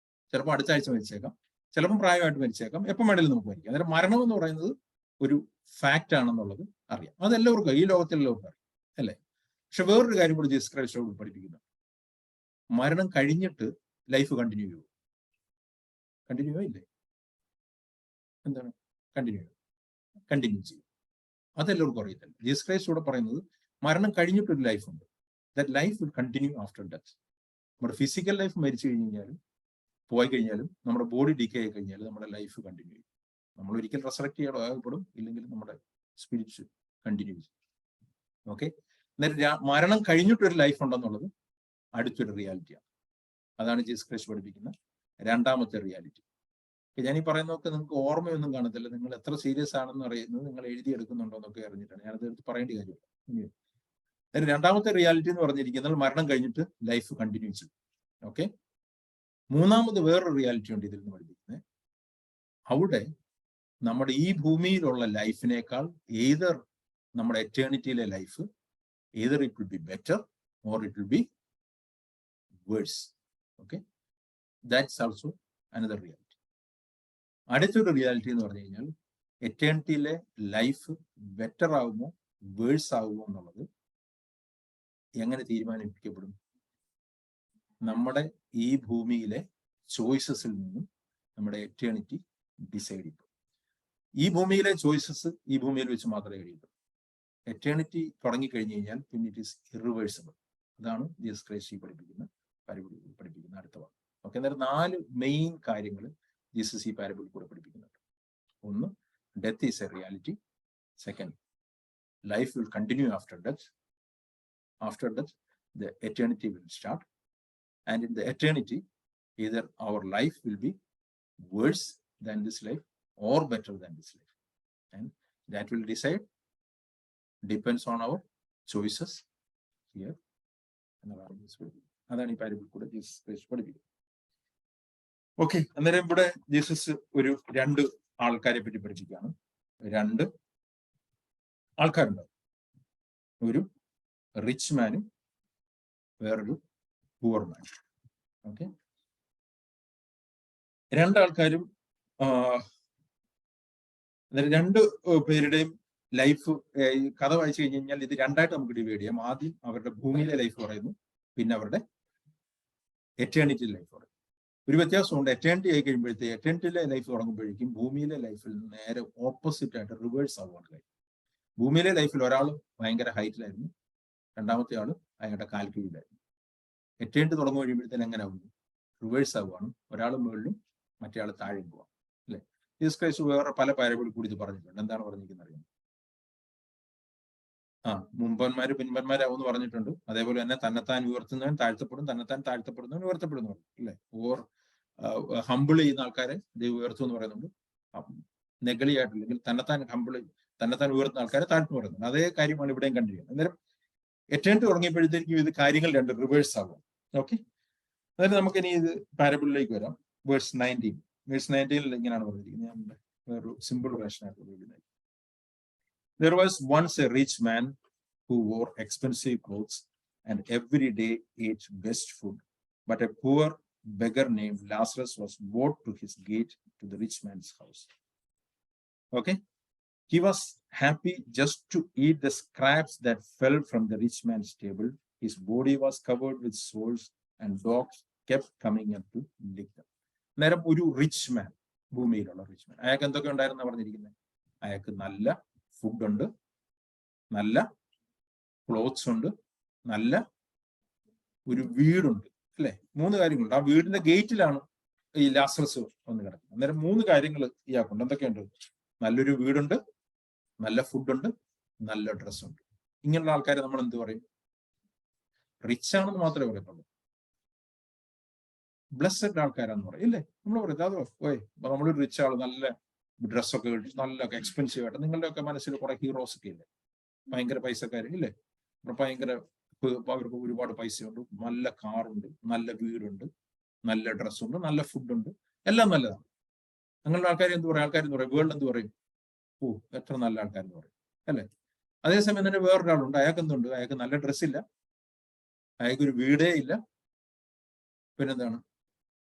ചിലപ്പോൾ അടുത്ത ആഴ്ച മരിച്ചേക്കാം, ചിലപ്പം പ്രായമായിട്ട് മരിച്ചേക്കാം, എപ്പം വേണേലും നമുക്ക് മരിക്കാം. അന്നേരം മരണം എന്ന് പറയുന്നത് ഒരു ഫാക്റ്റ് ആണെന്നുള്ളത് അറിയാം. അതെല്ലാവർക്കും, ഈ ലോകത്തെല്ലാവർക്കും അറിയാം, അല്ലേ? പക്ഷെ വേറൊരു കാര്യം കൂടി ജീസസ് ക്രൈസ്റ്റ് പഠിപ്പിക്കുന്നു. മരണം കഴിഞ്ഞിട്ട് ലൈഫ് കണ്ടിന്യൂ ചെയ്യും. കണ്ടിന്യൂ ഇല്ലേ? എന്താണ് കണ്ടിന്യൂ ചെയ്യും? അതെല്ലാവർക്കും അറിയത്തില്ല. ജീസസ് ക്രൈസ്റ്റ് ഇവിടെ പറയുന്നത് മരണം കഴിഞ്ഞിട്ടൊരു ലൈഫ് ഉണ്ട്. That life will continue after death. നമ്മുടെ ഫിസിക്കൽ ലൈഫ് മരിച്ചു കഴിഞ്ഞാലും പോയി കഴിഞ്ഞാലും നമ്മുടെ ബോഡി ഡിക്കേ ആയി കഴിഞ്ഞാലും നമ്മുടെ ലൈഫ് കണ്ടിന്യൂ ചെയ്യും. നമ്മൾ ഒരിക്കൽ റെസറക്ട് ചെയ്യപ്പെടും, ഇല്ലെങ്കിൽ നമ്മുടെ സ്പിരിറ്റ് കണ്ടിന്യൂ ചെയ്യും. ഓക്കെ, എന്നിട്ട് മരണം കഴിഞ്ഞിട്ടൊരു ലൈഫ് ഉണ്ടെന്നുള്ളത് അടുത്തൊരു റിയാലിറ്റിയാണ്. അതാണ് ജീസസ് ക്രൈസ്റ്റ് പഠിപ്പിക്കുന്ന രണ്ടാമത്തെ റിയാലിറ്റി. ഞാൻ ഈ പറയുന്നതൊക്കെ നിങ്ങൾക്ക് ഓർമ്മയൊന്നും കാണത്തില്ല. നിങ്ങൾ എത്ര സീരിയസ് ആണെന്ന് അറിയുന്നത് നിങ്ങൾ എഴുതിയെടുക്കുന്നുണ്ടോ എന്നൊക്കെ അറിഞ്ഞിട്ടാണ് ഞാനത് എടുത്ത് പറയേണ്ട കാര്യമില്ല. രണ്ടാമത്തെ റിയാലിറ്റി എന്ന് പറഞ്ഞിരിക്കുന്നത് മരണം കഴിഞ്ഞിട്ട് ലൈഫ് കണ്ടിന്യൂ ചെയ്യും. ഓക്കെ, മൂന്നാമത് വേറൊരു റിയാലിറ്റി ഉണ്ട് ഇതിൽ നിന്ന് പഠിപ്പിക്കുന്നത്. അവിടെ നമ്മുടെ ഈ ഭൂമിയിലുള്ള ലൈഫിനേക്കാൾ ഏതർ നമ്മുടെ എറ്റേണിറ്റിയിലെ life either it will be better or it will be worse. Okay, that's also another reality. അടുത്തൊരു റിയാലിറ്റി എന്ന് പറഞ്ഞു കഴിഞ്ഞാൽ എറ്റേണിറ്റിയിലെ ലൈഫ് ബെറ്റർ ആകുമോ വേഴ്സ് ആകുമോ എന്നുള്ളത് എങ്ങനെ തീരുമാനിക്കപ്പെടും? നമ്മുടെ ഈ ഭൂമിയിലെ ചോയ്സസിൽ നിന്നും നമ്മുടെ എറ്റേണിറ്റി ഡിസൈഡ് ചെയ്യും. ഈ ഭൂമിയിലെ ചോയ്സസ് ഈ ഭൂമിയിൽ വെച്ച് മാത്രമേ കഴിയൂ. എറ്റേണിറ്റി തുടങ്ങിക്കഴിഞ്ഞു കഴിഞ്ഞാൽ പിന്നെ ഇറ്റ് ഈസ് ഇറിവേഴ്സിബിൾ. അതാണ് ജീസസ് ക്രൈസ്റ്റ് പഠിപ്പിക്കുന്ന അടുത്ത ഭാഗം. ഓക്കെ, അന്നേരം 4 മെയിൻ കാര്യങ്ങൾ ജീസസ് ഈ പാരബിൾ കൂടെ പഠിപ്പിക്കുന്നുണ്ട്. ഒന്ന്, death is a reality. Second, life will continue after death. After death the eternity will start, and in the eternity either our life will be worse than this life or better than this life, and that will depends on our choices here. അതാണ് ഈ parable കൂടെ Jesus Christ പഠിപ്പിക്കുന്നത്. Okay, അന്നേരം ഇവിടെ Jesus ഒരു 2 ആൾക്കാരെ പറ്റി പഠിപ്പിക്കുകയാണ്. 2 ആൾക്കാരുണ്ടാവും, ഒരു റിച്ച് മാനും വേറൊരു പൂവർ മാൻ. ഓക്കെ, 2 ആൾക്കാരും 2 പേരുടെയും ലൈഫ് കഥ വായിച്ചു കഴിഞ്ഞ് കഴിഞ്ഞാൽ ഇത് 2ആയിട്ട് നമുക്ക് ഡിവൈഡ് ചെയ്യാം. ആദ്യം അവരുടെ ഭൂമിയിലെ ലൈഫ് പറയുന്നു, പിന്നെ അവരുടെ എറ്റേണിറ്റി ലൈഫ് പറയും. ഒരു വ്യത്യാസമുണ്ട്. എറ്റേണിറ്റി ആയി കഴിയുമ്പോഴത്തെ എറ്റേണിറ്റിയിലെ ലൈഫ് തുടങ്ങുമ്പോഴേക്കും ഭൂമിയിലെ ലൈഫിൽ നേരെ ഓപ്പോസിറ്റ് ആയിട്ട് റിവേഴ്സ് ആവുകയാണ് കാര്യം. ഭൂമിയിലെ ലൈഫിൽ ഒരാൾ ഭയങ്കര ഹൈറ്റിലായിരുന്നു, രണ്ടാമത്തെ ആൾ അയാളുടെ കാൽക്കീഴിലായിരുന്നു. എറ്റേണിറ്റി തുടങ്ങും കഴിയുമ്പോഴത്തേന് എങ്ങനെ ആവുന്നു? റിവേഴ്സ് ആവുകയാണ്. ഒരാൾ മുകളിലും മറ്റേ ആൾ താഴെയും പോവാം, അല്ലെ? ജീസസ് ക്രൈസ്റ്റ് വേറെ പല പാരബിൾ കൂടി ഇത് പറഞ്ഞിട്ടുണ്ട്. എന്താണ് പറഞ്ഞിരിക്കുന്നത് അറിയാം? മുമ്പന്മാര് പിൻപന്മാരാവും പറഞ്ഞിട്ടുണ്ട്. അതേപോലെ തന്നെ തന്നെത്താൻ ഉയർത്തുന്നവൻ താഴ്ത്തപ്പെടും, തന്നെത്താൻ താഴ്ത്തപ്പെടുന്നവൻ ഉയർത്തപ്പെടുന്നു, അല്ലെ? ഓർ ഹമ്പിൾ ചെയ്യുന്ന ആൾക്കാരെ ദൈവം ഉയർത്തും എന്ന് പറയുന്നുണ്ട്. നെഗളിയായിട്ടില്ലെങ്കിൽ തന്നെത്താൻ ഉയർത്തുന്ന ആൾക്കാരെ താഴ്ത്തു പറയുന്നുണ്ട്. അതേ കാര്യമാണ് ഇവിടെയും കണ്ടിരിക്കുന്നത്. അന്നേരം എറ്റേണിറ്റി തുടങ്ങിയപ്പോഴത്തേക്കും ഇത് കാര്യങ്ങൾ രണ്ട് റിവേഴ്സ് ആകും. ഓക്കെ, അതായത് നമുക്ക് ഇനി ഇത് പാരബിളിലേക്ക് വരാം. വേഴ്സ് 19 ഇങ്ങനെയാണ് പറഞ്ഞിരിക്കുന്നത്. ഞാൻ വേറൊരു സിമ്പിൾ വേർഷനായിട്ട് ഉപയോഗിക്കുന്നത്. There was once a rich man who wore expensive clothes and every day ate best food, but a poor beggar named Lazarus was brought to his gate to the rich man's house. Okay, he was happy just to eat the scraps that fell from the rich man's table. His body was covered with sores and dogs kept coming up to lick them. നേരം ഒരു rich മാൻ, ഭൂമിയിലുള്ള rich മാൻ, അയാൾക്ക് എന്തൊക്കെ ഉണ്ടായിരുന്ന പറഞ്ഞിരിക്കുന്നത്? അയാൾക്ക് നല്ല ഫുഡുണ്ട്, നല്ല ക്ലോത്ത്സ് ഉണ്ട്, നല്ല ഒരു വീടുണ്ട്, അല്ലെ? 3 കാര്യങ്ങളുണ്ട്. ആ വീടിന്റെ ഗേറ്റിലാണ് ഈ ലാസറസ് വന്ന് കിടക്കുന്നത്. അന്നേരം 3 കാര്യങ്ങൾ ഇയാൾക്കുണ്ട്. എന്തൊക്കെയുണ്ട്? നല്ലൊരു വീടുണ്ട്, നല്ല ഫുഡുണ്ട്, നല്ല ഡ്രസ്സുണ്ട്. ഇങ്ങനെയുള്ള ആൾക്കാരെ നമ്മൾ എന്ത് പറയും? റിച്ച് ആണെന്ന് മാത്രമേ പറയുന്നുള്ളൂ. ബ്ലെസ്സഡ് ആൾക്കാരാന്ന് പറയും, ഇല്ലേ? നമ്മൾ പറയും അതോ നമ്മളൊരു റിച്ച് ആള്, നല്ല ഡ്രസ്സൊക്കെ കിട്ടും, നല്ല എക്സ്പെൻസീവ് ആയിട്ട്. നിങ്ങളുടെ ഒക്കെ മനസ്സിൽ കുറെ ഹീറോസ് ഒക്കെ ഇല്ലേ? ഭയങ്കര പൈസക്കാര് ഇല്ലേ? ഭയങ്കര അവർക്ക് ഒരുപാട് പൈസയുണ്ട്, നല്ല കാറുണ്ട്, നല്ല വീടുണ്ട്, നല്ല ഡ്രസ്സുണ്ട്, നല്ല ഫുഡുണ്ട്, എല്ലാം നല്ലതാണ്. അങ്ങനെയുള്ള ആൾക്കാർ എന്ത് പറയും? ആൾക്കാരെന്ന് പറയും, വേൾഡ് എന്ത് പറയും? എത്ര നല്ല ആൾക്കാരെന്ന് പറയും, അല്ലെ? അതേസമയം തന്നെ വേറൊരാളുണ്ട്, അയാൾക്ക് എന്തുണ്ട്? അയാൾക്ക് നല്ല ഡ്രസ്സില്ല, അയാൾക്കൊരു വീടേ ഇല്ല, പിന്നെന്താണ്?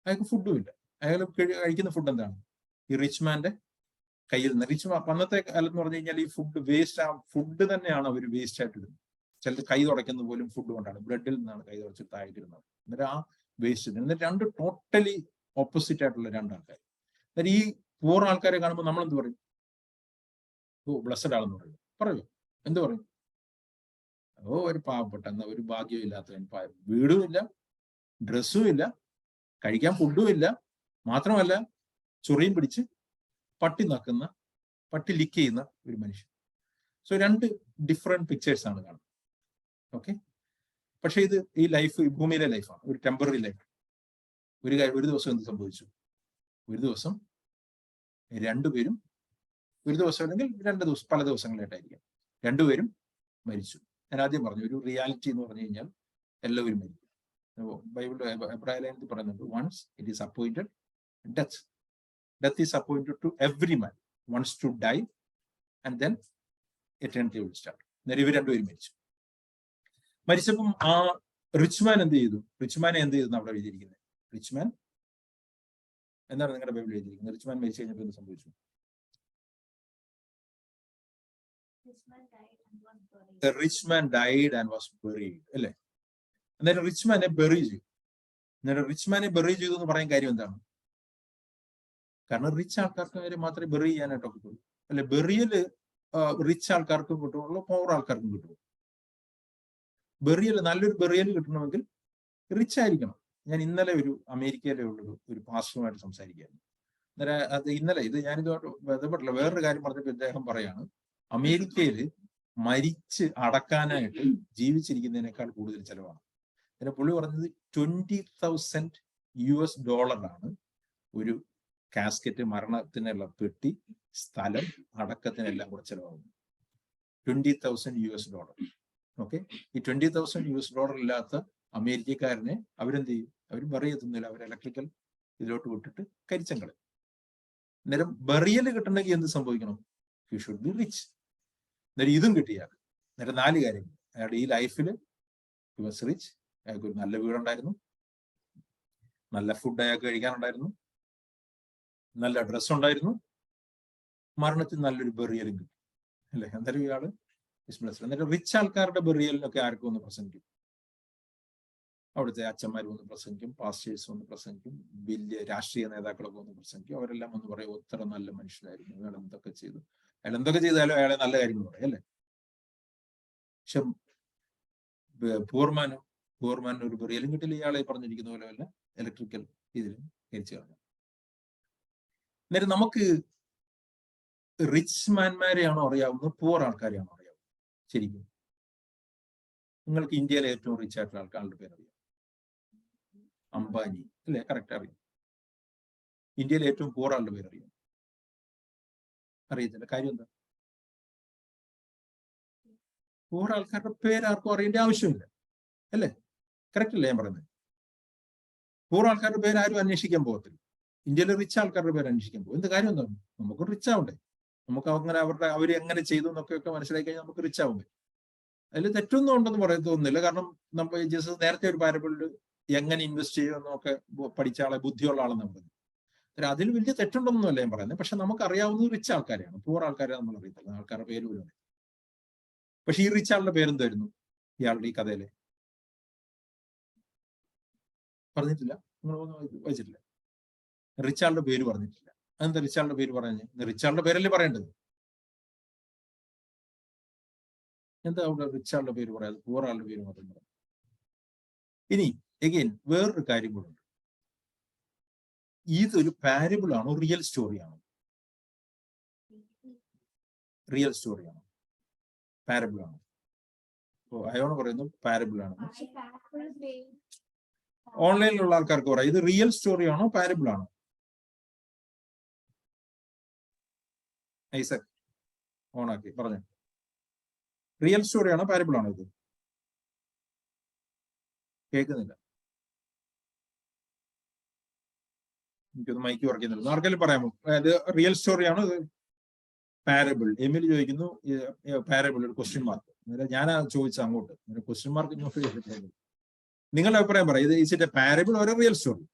അയാൾക്ക് ഫുഡും ഇല്ല. അയാൾ കഴിക്കുന്ന ഫുഡ് എന്താണ്? ഈ റിച്ച് മാന്റെ കയ്യിൽ നിന്ന്. അന്നത്തെ കാലം എന്ന് പറഞ്ഞു കഴിഞ്ഞാൽ ഈ ഫുഡ് വേസ്റ്റ്, ആ ഫുഡ് തന്നെയാണ് അവർ വേസ്റ്റ് ആയിട്ട് ഇടുന്നത്. ചിലത് കൈ തുടയ്ക്കുന്ന പോലും ഫുഡ് കൊണ്ടാണ്, ബ്രെഡിൽ നിന്നാണ് കൈ തുടച്ച് താഴ്ത്തിരുന്നത്. എന്നിട്ട് ആ വേസ്റ്റ്, എന്നിട്ട് 2 ടോട്ടലി ഓപ്പോസിറ്റ് ആയിട്ടുള്ള 2 ആൾക്കാർ. എന്നിട്ട് ഈ പൂർ ആൾക്കാരെ കാണുമ്പോൾ നമ്മൾ എന്ത് പറയും? ബ്ലസ്സഡ് ആളെന്ന് പറയും. പറയൂ, എന്ത് പറയും? ഒരു പാവപ്പെട്ട, എന്നാ ഒരു ഭാഗ്യം ഇല്ലാത്തവൻ, വീടും ഇല്ല, ഡ്രസ്സും ഇല്ല, കഴിക്കാൻ ഫുഡും ഇല്ല, മാത്രമല്ല ചൊറിയും പിടിച്ച് പട്ടി നക്കുന്ന, പട്ടി ലിക്ക് ചെയ്യുന്ന ഒരു മനുഷ്യൻ. സോ 2 ഡിഫറെന്റ് പിക്ചേഴ്സ് ആണ് കാണുന്നത്. ഓക്കെ, പക്ഷെ ഇത് ഈ ലൈഫ്, ഈ ഭൂമിയിലെ ലൈഫാണ്, ഒരു ടെമ്പററി ലൈഫ്. ഒരു ദിവസം എന്ത് സംഭവിച്ചു? ഒരു ദിവസം 2 പേരും, ഒരു ദിവസം അല്ലെങ്കിൽ 2 ദിവസം, പല ദിവസങ്ങളായിട്ടായിരിക്കാം, 2 പേരും മരിച്ചു. ഞാൻ ആദ്യം പറഞ്ഞു, ഒരു റിയാലിറ്റി എന്ന് പറഞ്ഞു കഴിഞ്ഞാൽ എല്ലാവരും മരിക്കും. ബൈബിൾ എബ്രായ ലേഖനത്തിൽ പറയുന്നുണ്ട്, once it is appointed death is appointed to every man wants to die and then eternity will start. ഇവർ 2 പേരും മരിച്ചപ്പം ആ റിച്ച് മാൻ എന്ത് ചെയ്തു? റിച്ച് മാനെ എന്ത് ചെയ്തു അവിടെ എഴുതിയിരിക്കുന്നത്? റിച്ച് മാൻ എന്താണ് നിങ്ങളുടെ ബൈബിളിൽ എഴുതിയിരിക്കുന്നത്? റിച്ച് മാൻ മരിച്ചു കഴിഞ്ഞപ്പോൾ എന്ത് സംഭവിച്ചു? The rich man died and was buried, അല്ലേ? അന്നേരം റിച്ച് മാനെ ബെറി ചെയ്തു. അന്നേരം റിച്ച് മാനെ ബെറി ചെയ്തു എന്ന് പറയാൻ കാര്യം എന്താണ്? കാരണം റിച്ച് ആൾക്കാർക്ക് വരെ മാത്രമേ ബെറി ചെയ്യാനായിട്ടൊക്കെ കിട്ടുള്ളൂ, അല്ലെ? ബെറിയല് റിച്ച് ആൾക്കാർക്കും കിട്ടുള്ളൂ, പവർ ആൾക്കാർക്കും കിട്ടുള്ളൂ. ബെറിയൽ, നല്ലൊരു ബെറിയൽ കിട്ടണമെങ്കിൽ റിച്ച് ആയിരിക്കണം. ഞാൻ ഇന്നലെ ഒരു അമേരിക്കയിലെ ഒരു പാസ്റ്ററുമായിട്ട് സംസാരിക്കുകയായിരുന്നു. അന്നേരം അത് ഇന്നലെ ഇത് ഞാനിതുമായിട്ട് ബന്ധപ്പെട്ടില്ല, വേറൊരു കാര്യം പറഞ്ഞപ്പോൾ ഇദ്ദേഹം പറയാണ്, അമേരിക്കയിൽ മരിച്ച് അടക്കാനായിട്ട് ജീവിച്ചിരിക്കുന്നതിനേക്കാൾ കൂടുതൽ ചെലവാണ്. പിന്നെ പുള്ളി പറഞ്ഞത് $20,000 ഒരു കാസ്കറ്റ്, മരണത്തിനുള്ള പെട്ടി, സ്ഥലം, അടക്കത്തിനെല്ലാം കൂടെ ചെലവാകുന്നു. $20,000. ഓക്കെ, ഈ $20,000 ഇല്ലാത്ത അമേരിക്കക്കാരനെ അവരെന്ത് ചെയ്യും? അവർ ബറിയെത്തുന്നില്ല, അവർ ഇലക്ട്രിക്കൽ ഇതിലോട്ട് വിട്ടിട്ട് കരിച്ചങ്കളെ. അന്നേരം ബറിയൽ കിട്ടണമെങ്കിൽ എന്ത് സംഭവിക്കണം? You should be rich. അന്നേരം ഇതും കിട്ടിയാൽ, അന്നേരം 4 കാര്യങ്ങൾ. അയാളുടെ ഈ ലൈഫിൽ ഹി വാസ് റിച്ച്, അയാൾക്ക് ഒരു നല്ല വീടുണ്ടായിരുന്നു, നല്ല ഫുഡ് അയാൾക്ക് കഴിക്കാനുണ്ടായിരുന്നു, നല്ല ഡ്രസ് ഉണ്ടായിരുന്നു, മരണത്തിൽ നല്ലൊരു ബെറിയലും കിട്ടും, അല്ലെ? അന്നേരം ഇയാള് എന്നിട്ട് റിച്ച് ആൾക്കാരുടെ ബെറിയലിനൊക്കെ ആർക്കും ഒന്ന് പ്രസംഗിക്കും. അവിടുത്തെ അച്ഛന്മാർ വന്ന് പ്രസംഗിക്കും, പാസ്റ്റേഴ്സ് വന്ന് പ്രസംഗിക്കും, വലിയ രാഷ്ട്രീയ നേതാക്കളൊക്കെ വന്ന് പ്രസംഗിക്കും. അവരെല്ലാം ഒന്ന് പറയും, ഒത്ര നല്ല മനുഷ്യനായിരുന്നു, അയാൾ എന്തൊക്കെ ചെയ്തു, അയാൾ എന്തൊക്കെ ചെയ്താലും അയാളെ നല്ല കാര്യങ്ങൾ പറയും, അല്ലേ? പക്ഷെ പൂർമാൻ ഒരു ബെറിയലും കിട്ടില്ല. ഇയാളെ പറഞ്ഞിരിക്കുന്ന പോലെ വല്ല ഇലക്ട്രിക്കൽ ഇതിലും കരിച്ചു കളഞ്ഞു. അന്നേരം നമുക്ക് റിച്ച് മാൻമാരെയാണോ അറിയാവുന്നത്, പുവർ ആൾക്കാരെയാണോ അറിയാവുന്നത്? ശരിക്കും നിങ്ങൾക്ക് ഇന്ത്യയിലെ ഏറ്റവും റിച്ച് ആയിട്ടുള്ള ആളുടെ പേരറിയാം? അംബാനി അല്ലേ? കറക്റ്റ് അറിയാം. ഇന്ത്യയിലെ ഏറ്റവും പുവർ ആളുടെ പേരറിയാം? അറിയത്തില്ല. കാര്യം എന്താ? പുവർ ആൾക്കാരുടെ പേര് ആർക്കും അറിയേണ്ട ആവശ്യമില്ല, അല്ലേ? കറക്റ്റ് അല്ലേ ഞാൻ പറയുന്നത്? പുവർ ആൾക്കാരുടെ പേര് ആരും അന്വേഷിക്കാൻ പോകത്തില്ല. ഇന്ത്യയിലെ റിച്ച് ആൾക്കാരുടെ പേര് അന്വേഷിക്കാൻ പോകും. എന്ത് കാര്യം എന്താണ്? നമുക്ക് റിച്ച് ആവണ്ടേ? നമുക്ക് അങ്ങനെ അവർ എങ്ങനെ ചെയ്തു എന്നൊക്കെ മനസ്സിലാക്കി കഴിഞ്ഞാൽ നമുക്ക് റിച്ച് ആവും. അതിൽ തെറ്റൊന്നും ഉണ്ടെന്ന് പറയാൻ തോന്നുന്നില്ല. കാരണം നമ്മൾ ജീസസ് നേരത്തെ ഒരു പാരബിളിൽ എങ്ങനെ ഇൻവെസ്റ്റ് ചെയ്യുമെന്നൊക്കെ പഠിച്ച ആളെ, ബുദ്ധിയുള്ള ആളെന്ന് പറയുന്നത്. അതിൽ വലിയ തെറ്റുണ്ടെന്നല്ല ഞാൻ പറയുന്നത്. പക്ഷെ നമുക്ക് അറിയാവുന്നത് റിച്ച് ആൾക്കാരെയാണ്, പൂർ ആൾക്കാരെ നമ്മൾ അറിയത്തില്ല. ആൾക്കാരുടെ പേര് പോലും. പക്ഷെ ഈ റിച്ച് ആളുടെ പേരെന്തായിരുന്നു ഇയാളുടെ ഈ കഥയിലെ? പറഞ്ഞിട്ടില്ല. നിങ്ങൾ വായിച്ചിട്ടില്ല? റിച്ച് ആളുടെ പേര് പറഞ്ഞിട്ടില്ല. അതെന്താ റിച്ച് ആളുടെ പേര് പറഞ്ഞ്? റിച്ച് ആളുടെ പേരല്ലേ പറയേണ്ടത്? എന്താ അവിടെ റിച്ച് ആളുടെ പേര് പറയാതെ പൂർ ആളുടെ പേര് പറയുന്നത്? ഇനി എഗെയിൻ വേറൊരു കാര്യം കൂടെ. ഇതൊരു പാരബിൾ ആണോ റിയൽ സ്റ്റോറിയാണോ? റിയൽ സ്റ്റോറിയാണോ പാരബിൾ ആണോ? അയോണ് പറയുന്നു പാരബിൾ ആണ്. ഓൺലൈനിലുള്ള ആൾക്കാർക്ക് പറയാം, ഇത് റിയൽ സ്റ്റോറി ആണോ പാരബിൾ ആണോ? ഐസക് ഓണാക്കി പറഞ്ഞു. റിയൽ സ്റ്റോറി ആണോ പാരബിൾ ആണോ ഇത്? കേൾക്കുന്നില്ല. എനിക്കൊന്ന് മൈക്ക് വർക്ക് ചെയ്യുന്നില്ല. ആർക്കെങ്കിലും പറയാമോ ഇത് റിയൽ സ്റ്റോറി ആണോ ഇത് പാരബിൾ? എമിൽ ചോദിക്കുന്നു പാരബിൾ, ഒരു ക്വസ്റ്റ്യൻ മാർക്ക്. ഞാനാ ചോദിച്ച അങ്ങോട്ട്, ക്വസ്റ്റ്യൻ മാർക്ക് ഇങ്ങോട്ട് ചോദിച്ചിട്ടുണ്ട്. നിങ്ങളുടെ അഭിപ്രായം പറയാം. ഇത് is it A parable or A real story?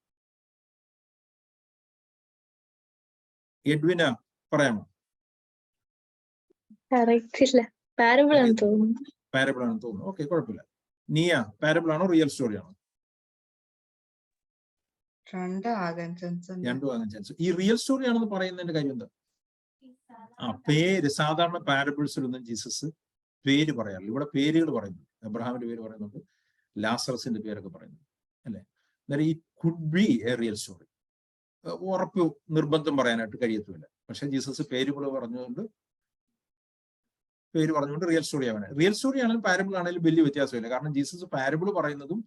Edwina പറയാമോ? പാരബിൾ ആണെന്ന് തോന്നുന്നു. പാരബിൾ ആണെന്ന് തോന്നുന്നു. ഓക്കെ, കുഴപ്പമില്ല. നീയ പാരബിൾ ആണോ റിയൽ സ്റ്റോറി ആണോ? രണ്ടും ആകാൻ ചാൻസ്. ഈ റിയൽ സ്റ്റോറി ആണെന്ന് പറയുന്നതിന്റെ കാര്യം എന്താ? പേര് സാധാരണ പാരബിൾസിലൊന്നും ജീസസ് പേര് പറയാറില്ല. ഇവിടെ പേരുകൾ പറയുന്നു. അബ്രഹാമിന്റെ പേര് പറയുന്നുണ്ട്, ലാസറസിന്റെ പേരൊക്കെ പറയുന്നു, അല്ലെ? അന്നേരം ഈ could be A real story. ഉറപ്പ് നിർബന്ധം പറയാനായിട്ട് കഴിയത്തുമില്ല. പക്ഷെ ജീസസ് പേരുകൾ പറഞ്ഞുകൊണ്ട് റിയൽ സ്റ്റോറി ആവാനാണ്. റിയൽ സ്റ്റോറി ആണെങ്കിലും പാരബിൾ ആണെങ്കിലും വലിയ വ്യത്യാസമില്ല. കാരണം ജീസസ് പാരബിൾ പറയുന്നതും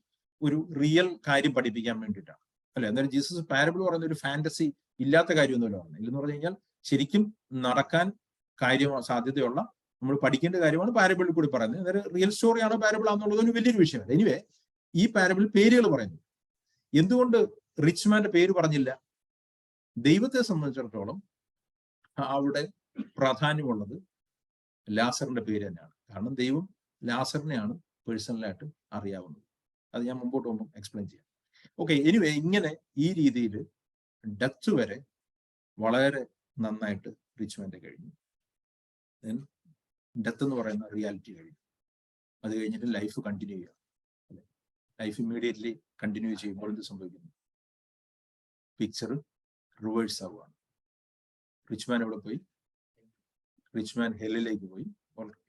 ഒരു റിയൽ കാര്യം പഠിപ്പിക്കാൻ വേണ്ടിയിട്ടാണ്, അല്ലെ? അന്നേരം ജീസസ് പാരബിൾ പറയുന്ന ഒരു ഫാന്റസി ഇല്ലാത്ത കാര്യമൊന്നുമില്ല പറഞ്ഞത്. ഇല്ലെന്ന് പറഞ്ഞു കഴിഞ്ഞാൽ ശരിക്കും നടക്കാൻ സാധ്യതയുള്ള, നമ്മൾ പഠിക്കേണ്ട കാര്യമാണ് പാരബിളിൽ കൂടി പറയുന്നത്. അന്നേരം റിയൽ സ്റ്റോറി ആണോ പാരബിൾ ആണെന്നുള്ളത് ഒരു വലിയൊരു വിഷയമല്ല. എനിവേ, ഈ പാരബിൾ പേരുകൾ പറയുന്നു. എന്തുകൊണ്ട് റിച്ച് മാന്റെ പേര് പറഞ്ഞില്ല? ദൈവത്തെ സംബന്ധിച്ചിടത്തോളം അവിടെ പ്രാധാന്യമുള്ളത് ലാസറിന്റെ പേര് തന്നെയാണ്. കാരണം ദൈവം ലാസറിനെയാണ് പേഴ്സണലായിട്ട് അറിയാവുന്നത്. അത് ഞാൻ മുമ്പോട്ട് പോകുമ്പോൾ എക്സ്പ്ലെയിൻ ചെയ്യാം. ഓക്കെ, എനിവേ, ഇങ്ങനെ ഈ രീതിയിൽ ഡെത്ത് വരെ വളരെ നന്നായിട്ട് റിച്ച്മാന്റെ കഴിഞ്ഞു. ഡെത്ത് എന്ന് പറയുന്ന റിയാലിറ്റി കഴിഞ്ഞു. അത് കഴിഞ്ഞിട്ട് ലൈഫ് കണ്ടിന്യൂ ചെയ്യുക. ലൈഫ് ഇമ്മീഡിയറ്റ്ലി കണ്ടിന്യൂ ചെയ്യുമ്പോൾ എന്ത് സംഭവിക്കുന്നു? പിക്ചർ റിവേഴ്സ് ആവുകയാണ്. റിച്ച്മാൻ എവിടെ പോയി? റിച്ച്മാൻ ഹെല്ലിലേക്ക് പോയി,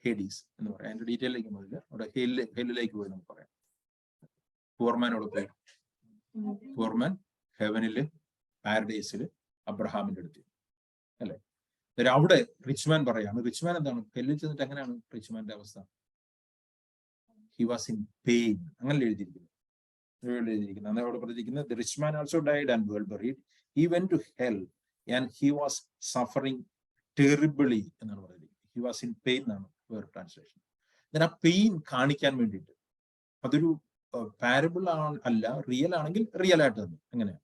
ഹേഡീസ് എന്ന് പറയാം. അതിന്റെ ഡീറ്റെയിലേക്ക് പോയില്ല. അവിടെ ഹെല്ലിലേക്ക് പോയി നമുക്ക് പറയാം. പുവർമാൻ എവിടെ പോയി? പുവർമാൻ ഹെവനില്, പാരഡൈസില്, അബ്രഹാമിന്റെ അടുത്ത്, അല്ലെ? അവിടെ റിച്ച്മാൻ പറയാണ്. റിച്ച്മാൻ എന്താണ്? ഹെല്ലിൽ ചെന്നിട്ട് എങ്ങനെയാണ് റിച്ച്മാന്റെ അവസ്ഥ? He was in pain. അങ്ങനെ എഴുതിയിരിക്കുന്നു. അന്ന് അവിടെ പറഞ്ഞിരിക്കുന്നത്, the rich man also died and well buried. He went to hell and he was suffering terribly എന്നാണ് പറയുന്നത്. He was in pain എന്നാണ് വേറെ ട്രാൻസ്ലേഷൻ. ആ പെയിൻ കാണിക്കാൻ വേണ്ടിയിട്ട്, അതൊരു പാരബിൾ അല്ല, റിയൽ ആണെങ്കിൽ റിയൽ ആയിട്ട് തന്നെ എങ്ങനെയാണ്.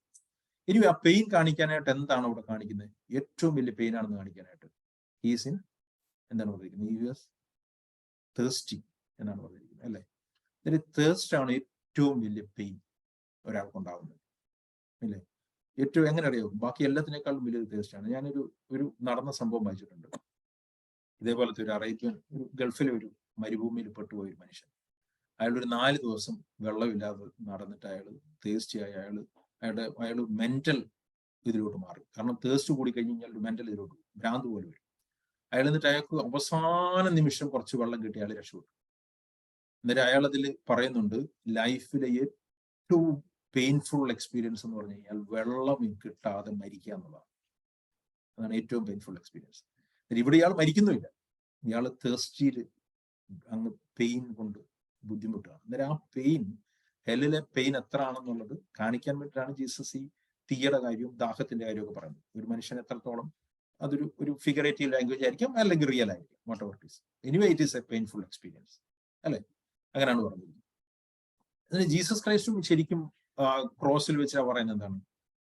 ഇനി ആ പെയിൻ കാണിക്കാനായിട്ട് എന്താണ് അവിടെ കാണിക്കുന്നത്? ഏറ്റവും വലിയ പെയിൻ ആണെന്ന് കാണിക്കാനായിട്ട് ഹീസ് ഇൻ എന്താണ് പറഞ്ഞിരിക്കുന്നത്? ഹി വാസ് തേഴ്സ്റ്റി എന്നാണ് പറഞ്ഞിരിക്കുന്നത്, അല്ലെ? തേഴ്സ്റ്റ് ആണ് ഏറ്റവും വലിയ പെയിൻ ഒരാൾക്കുണ്ടാവുന്നത്, അല്ലേ? ഏറ്റവും എങ്ങനെ അറിയാവും? ബാക്കി എല്ലാത്തിനേക്കാളും വലിയൊരു തേഴ്സ്റ്റാണ്. ഞാനൊരു നടന്ന സംഭവം വായിച്ചിട്ടുണ്ട്. ഇതേപോലത്തെ ഒരു അറേബ്യൻ, ഒരു ഗൾഫിലെ ഒരു മരുഭൂമിയിൽ പെട്ടുപോയ ഒരു മനുഷ്യൻ. അയാളൊരു 4 ദിവസം വെള്ളമില്ലാതെ നടന്നിട്ട് അയാൾ തേഴ്സ്റ്റിയായി അയാൾ മെന്റൽ ഇതിലോട്ട് മാറി. കാരണം തേഴ്സ്റ്റ് കൂടി കഴിഞ്ഞ് കഴിഞ്ഞാൽ ഒരു മെന്റൽ ഇതിലോട്ട് ഭ്രാന്ത് പോലെ വരും. അയാൾ എന്നിട്ട് അയാൾക്ക് അവസാന നിമിഷം കുറച്ച് വെള്ളം കിട്ടി അയാൾ രക്ഷപ്പെട്ടു. എന്നിട്ട് അയാൾ അതിൽ പറയുന്നുണ്ട്, ലൈഫിലെ ഏറ്റവും പെയിൻഫുൾ എക്സ്പീരിയൻസ് എന്ന് പറഞ്ഞു കഴിഞ്ഞാൽ വെള്ളം കിട്ടാതെ മരിക്കുക എന്നുള്ളതാണ്. അതാണ് ഏറ്റവും പെയിൻഫുൾ എക്സ്പീരിയൻസ്. ഇവിടെ ഇയാൾ മരിക്കുന്നുമില്ല, ഇയാൾ തേഴ്സ്റ്റിയിൽ അങ്ങ് പെയിൻ കൊണ്ട് ബുദ്ധിമുട്ടാണ്. അന്നേരം ആ പെയിൻ, ഹെല്ലിലെ പെയിൻ എത്ര ആണെന്നുള്ളത് കാണിക്കാൻ വേണ്ടിയിട്ടാണ് ജീസസ് ഈ തീയുടെ കാര്യവും ദാഹത്തിന്റെ കാര്യമൊക്കെ പറയുന്നത്. ഒരു മനുഷ്യൻ എത്രത്തോളം, അതൊരു ഫിഗറേറ്റീവ് ലാംഗ്വേജ് ആയിരിക്കും, അല്ലെങ്കിൽ റിയൽ ആയിരിക്കും, what ever it is. Anyway it is A painful experience, അല്ലെ? അങ്ങനെയാണ് പറഞ്ഞത്. അതിന് ജീസസ് ക്രൈസ്റ്റും ശരിക്കും ക്രോസിൽ വെച്ചാൽ പറയുന്നത് എന്താണ്?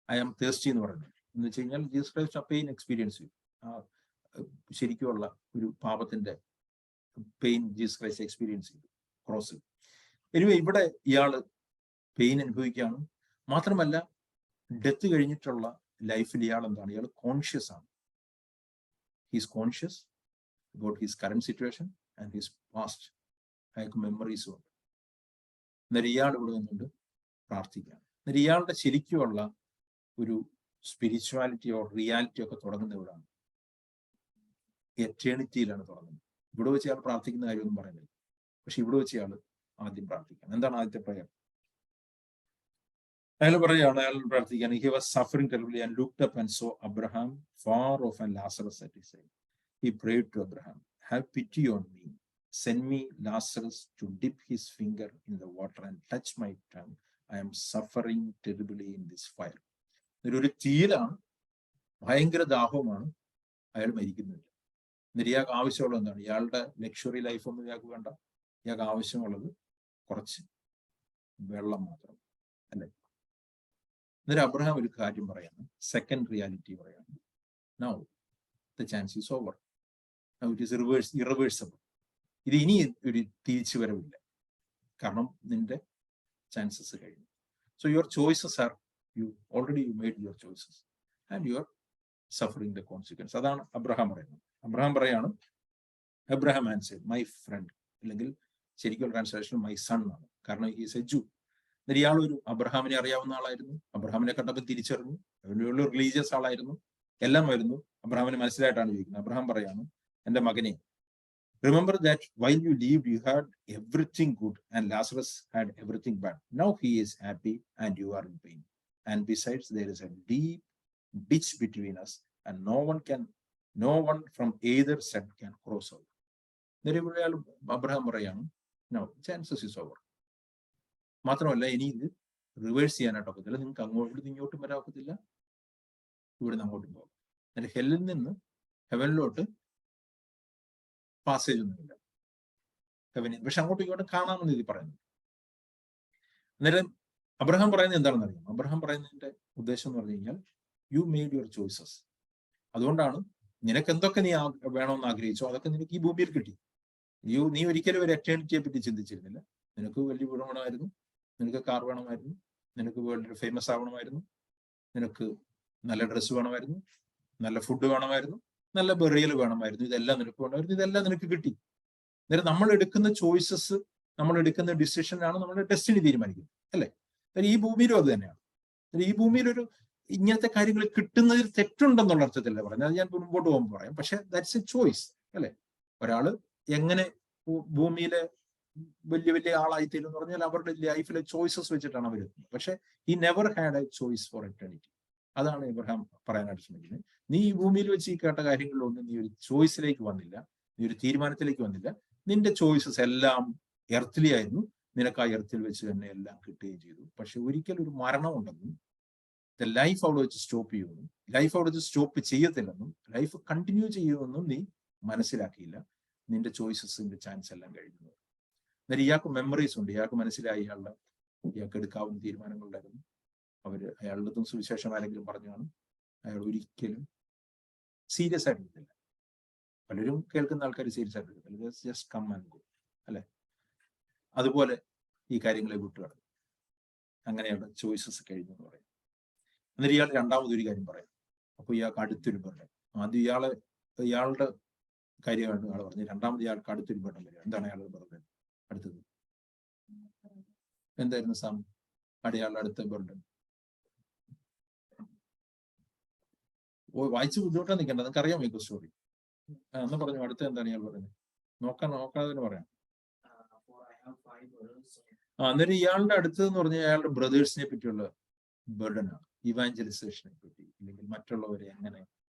ഐ ആം തേഴ്സ്റ്റി എന്ന് പറയുന്നത്. എന്ന് വെച്ച് കഴിഞ്ഞാൽ ജീസസ് ക്രൈസ്റ്റ് ആ പെയിൻ എക്സ്പീരിയൻസ് ചെയ്യും. ശരിക്കുമുള്ള ഒരു പാപത്തിന്റെ പെയിൻ ജീസസ് ക്രൈസ്റ്റ് എക്സ്പീരിയൻസ് ചെയ്തു ക്രോസിൽ. എനിവേ ഇവിടെ ഇയാള് പെയിൻ അനുഭവിക്കുകയാണ്. മാത്രമല്ല ഡെത്ത് കഴിഞ്ഞിട്ടുള്ള ലൈഫിൽ ഇയാൾ എന്താണ്? ഇയാൾ കോൺഷ്യസ് ആണ്. He's conscious about his current situation and his past. അയാൾക്ക് മെമ്മറീസും ഉണ്ട്. അന്നേരം ഇയാൾ ഇവിടെ നിന്നുകൊണ്ട് പ്രാർത്ഥിക്കുകയാണ്. അന്നേരം ഇയാളുടെ ശരിക്കുമുള്ള ഒരു സ്പിരിച്വാലിറ്റി ഓർ റിയാലിറ്റി ഒക്കെ തുടങ്ങുന്ന ഇവിടാണ്, എറ്റേണിറ്റിയിലാണ് തുടങ്ങുന്നത്. ഇവിടെ വെച്ച് ഇയാൾ പ്രാർത്ഥിക്കുന്ന കാര്യമൊന്നും പറയുന്നില്ല, പക്ഷെ ഇവിടെ വെച്ച് ഇയാൾ ആദ്യം പ്രാർത്ഥിക്കണം. എന്താണ് ആദ്യത്തെ പ്രയർ? അയാൾ പറയുകയാണ്, അയാൾ പ്രാർത്ഥിക്കാൻ, he was suffering terribly and looked up and saw Abraham far off and Lazarus at his side. He prayed to Abraham, have pity on me, send me Lazarus to dip his finger in the water and touch my tongue. I am suffering terribly in this fire. ഒരു തീയിലാണ്, ഭയങ്കര ദാഹവുമാണ്, അയാൾ മരിക്കുന്നില്ല. എന്നിട്ട് ഇയാൾക്ക് ആവശ്യമുള്ളത് എന്താണ്? ഇയാളുടെ luxury ലൈഫൊന്നും ഇയാൾക്ക് വേണ്ട. ഇയാൾക്ക് ആവശ്യമുള്ളത് കുറച്ച് വെള്ളം മാത്രം, അല്ലെ? എന്നിട്ട് അബ്രഹാം ഒരു കാര്യം പറയാണ്, സെക്കൻഡ് റിയാലിറ്റി പറയാണ്. Now the chance is over, now it is irreversible. ഇത് ഇനി ഒരു തിരിച്ചു വരവില്ല, കാരണം നിന്റെ ചാൻസസ് കഴിഞ്ഞു. So your choices are, you already you made your choices and you are suffering the consequence. അതാണ് അബ്രഹാം പറയുന്നത്. അബ്രഹാം പറയാണ്, അബ്രഹാം ആൻസേർഡ് മൈ ഫ്രണ്ട്, അല്ലെങ്കിൽ ശരിക്കും ട്രാൻസ്ലേഷൻ മൈ സൺ ആണ്, കാരണം ഹീസ് എ ജൂ. എന്നിട്ട് ഇയാൾ ഒരു അബ്രഹാമിനെ അറിയാവുന്ന ആളായിരുന്നു, അബ്രഹാമിനെ കണ്ടപ്പോൾ തിരിച്ചറിഞ്ഞു, അവനുള്ള റിലീജിയസ് ആളായിരുന്നു, എല്ലാം ആയിരുന്നു. അബ്രഹാമിനെ മനസ്സിലായിട്ടാണ് ചോദിക്കുന്നത്. അബ്രഹാം പറയാണ്, എന്റെ മകനെ, remember that while you lived you had everything good and Lazarus had everything bad. Now he is happy and you are in pain, and besides there is a deep ditch between us and no one from either side can cross over. ഇവിടെ Abraham പറയാണ്, no chances is over. മാത്രമല്ല ഇനി ഇത് reverse ചെയ്യാനായിട്ട് ഒക്കത്തില്ല, നിങ്ങൾക്ക് അങ്ങോട്ട് ഇങ്ങോട്ടും വരാൻ ഒക്കത്തില്ല, ഇവിടെ നിന്ന് അങ്ങോട്ടും പോകും. എന്നിട്ട് ഹെല്ലിൽ നിന്ന് ഹെവനിലോട്ട് പാസേജ് ഒന്നുമില്ല ഹെവനിൽ, പക്ഷെ അങ്ങോട്ടും ഇങ്ങോട്ടും കാണാമെന്ന് ഇത് പറയുന്നു. അന്നേരം അബ്രഹാം പറയുന്നത് എന്താണെന്ന് അറിയാം. അബ്രഹാം പറയുന്നതിന്റെ ഉദ്ദേശം എന്ന് പറഞ്ഞു കഴിഞ്ഞാൽ, യു മെയ്ഡ് യുവർ ചോയ്സസ്. അതുകൊണ്ടാണ് നിനക്ക് എന്തൊക്കെ നീ വേണമെന്ന് ആഗ്രഹിച്ചോ അതൊക്കെ നിനക്ക് ഈ ഭൂമിയിൽ കിട്ടി. നീ ഒരിക്കലും ഒരു എറ്റേണിറ്റിയെ പറ്റി ചിന്തിച്ചിരുന്നില്ല. നിനക്ക് വലിയ വീട് വേണമായിരുന്നു, നിനക്ക് കാർ വേണമായിരുന്നു, നിനക്ക് വേൾഡിൽ ഫേമസ് ആവണമായിരുന്നു, നിനക്ക് നല്ല ഡ്രസ്സ് വേണമായിരുന്നു, നല്ല ഫുഡ് വേണമായിരുന്നു, നല്ല ബെറിയൽ വേണമായിരുന്നു, ഇതെല്ലാം നിനക്ക് വേണമായിരുന്നു, ഇതെല്ലാം നിനക്ക് കിട്ടി. അന്നേരം നമ്മൾ എടുക്കുന്ന ചോയ്സസ്, നമ്മൾ എടുക്കുന്ന ഡിസിഷനാണ് നമ്മുടെ ഡെസ്റ്റിനി തീരുമാനിക്കുന്നത്, അല്ലെ? ഈ ഭൂമിയിലും അത് തന്നെയാണ്. ഈ ഭൂമിയിൽ ഇങ്ങനത്തെ കാര്യങ്ങൾ കിട്ടുന്നതിൽ തെറ്റുണ്ടെന്നുള്ള അർത്ഥത്തിലല്ല പറഞ്ഞത്, അത് ഞാൻ മുമ്പോട്ട് പോകുമ്പോൾ പറയാം. പക്ഷെ ദാറ്റ്സ് എ ചോയ്സ്, അല്ലെ? ഒരാള് എങ്ങനെ ഭൂമിയിലെ വലിയ വലിയ ആളായിത്തീരും എന്ന് പറഞ്ഞാൽ അവരുടെ ലൈഫിലെ ചോയ്സസ് വെച്ചിട്ടാണ് അവർ എത്തുന്നത്. പക്ഷെ ഈ never had A choice for eternity. അതാണ് ഇബ്രഹാം പറയാനായിട്ട് ശ്രമിക്കുന്നത്. നീ ഈ ഭൂമിയിൽ വെച്ച് ഈ കേട്ട കാര്യങ്ങളിലൊന്നും നീ ഒരു ചോയ്സിലേക്ക് വന്നില്ല, നീ ഒരു തീരുമാനത്തിലേക്ക് വന്നില്ല. നിന്റെ ചോയ്സസ് എല്ലാം എർത്തിലി ആയിരുന്നു. നിനക്ക് ആ എർത്തിൽ വെച്ച് തന്നെ എല്ലാം കിട്ടുകയും ചെയ്തു. പക്ഷെ ഒരിക്കലും ഒരു മരണം ഉണ്ടെന്നും ലൈഫ് അവിടെ വെച്ച് സ്റ്റോപ്പ് ചെയ്യുമെന്നും ലൈഫ് അവിടെ വെച്ച് സ്റ്റോപ്പ് ചെയ്യത്തില്ലെന്നും ലൈഫ് കണ്ടിന്യൂ ചെയ്യുമെന്നും നീ മനസ്സിലാക്കിയില്ല. നിന്റെ ചോയ്സസിന്റെ ചാൻസ് എല്ലാം കഴിഞ്ഞു. എന്നാൽ ഇയാൾക്ക് മെമ്മറീസ് ഉണ്ട്. ഇയാൾക്ക് മനസ്സിലായി ഇയാൾക്ക് എടുക്കാവുന്ന തീരുമാനങ്ങളുണ്ടായിരുന്നു. അയാളുടെ സുവിശേഷം ആരെങ്കിലും പറഞ്ഞു കാണും. അയാൾ ഒരിക്കലും സീരിയസ് ആയിട്ട് എടുത്തില്ല. പലരും കേൾക്കുന്ന ആൾക്കാർ സീരിയസ് ആയിട്ട് എടുത്തില്ല. ജസ്റ്റ് കം ആൻഡ് ഗോ, അല്ലെ? അതുപോലെ ഈ കാര്യങ്ങളെ വിട്ടുകിടന്നു. അങ്ങനെയാണ് ചോയ്സസ് കഴിഞ്ഞു എന്ന് പറയും. എന്നിട്ട് ഇയാൾ രണ്ടാമതൊരു കാര്യം പറയാം. അപ്പൊ ഇയാൾക്ക് അടുത്തൊരു ബർഡൻ. ആദ്യം ഇയാളുടെ കാര്യമാണ് ഇയാൾ പറഞ്ഞത്. രണ്ടാമത് ഇയാൾക്ക് അടുത്തൊരു ബർഡൻ വരിക. എന്താണ് അയാളുടെ ബർഡൻ? അടുത്തത് എന്തായിരുന്നു സാം? അയാളുടെ അടുത്ത ബർഡൻ വായിച്ച് ബുദ്ധിമുട്ടാ നിൽക്കേണ്ട, നിങ്ങൾക്ക് അറിയാം ഈ സ്റ്റോറി. എന്ന് പറഞ്ഞു. അടുത്ത എന്താണ് ഇയാൾ പറയുന്നത്? നോക്കാതെ തന്നെ പറയാം. അന്നേരം ഇയാളുടെ അടുത്തതെന്ന് പറഞ്ഞാൽ അയാളുടെ ബ്രദേഴ്സിനെ പറ്റിയുള്ള ബർഡനാണ്. ഇവാഞ്ചലൈസേഷനെ പറ്റി, അല്ലെങ്കിൽ മറ്റുള്ളവരെ എങ്ങനെ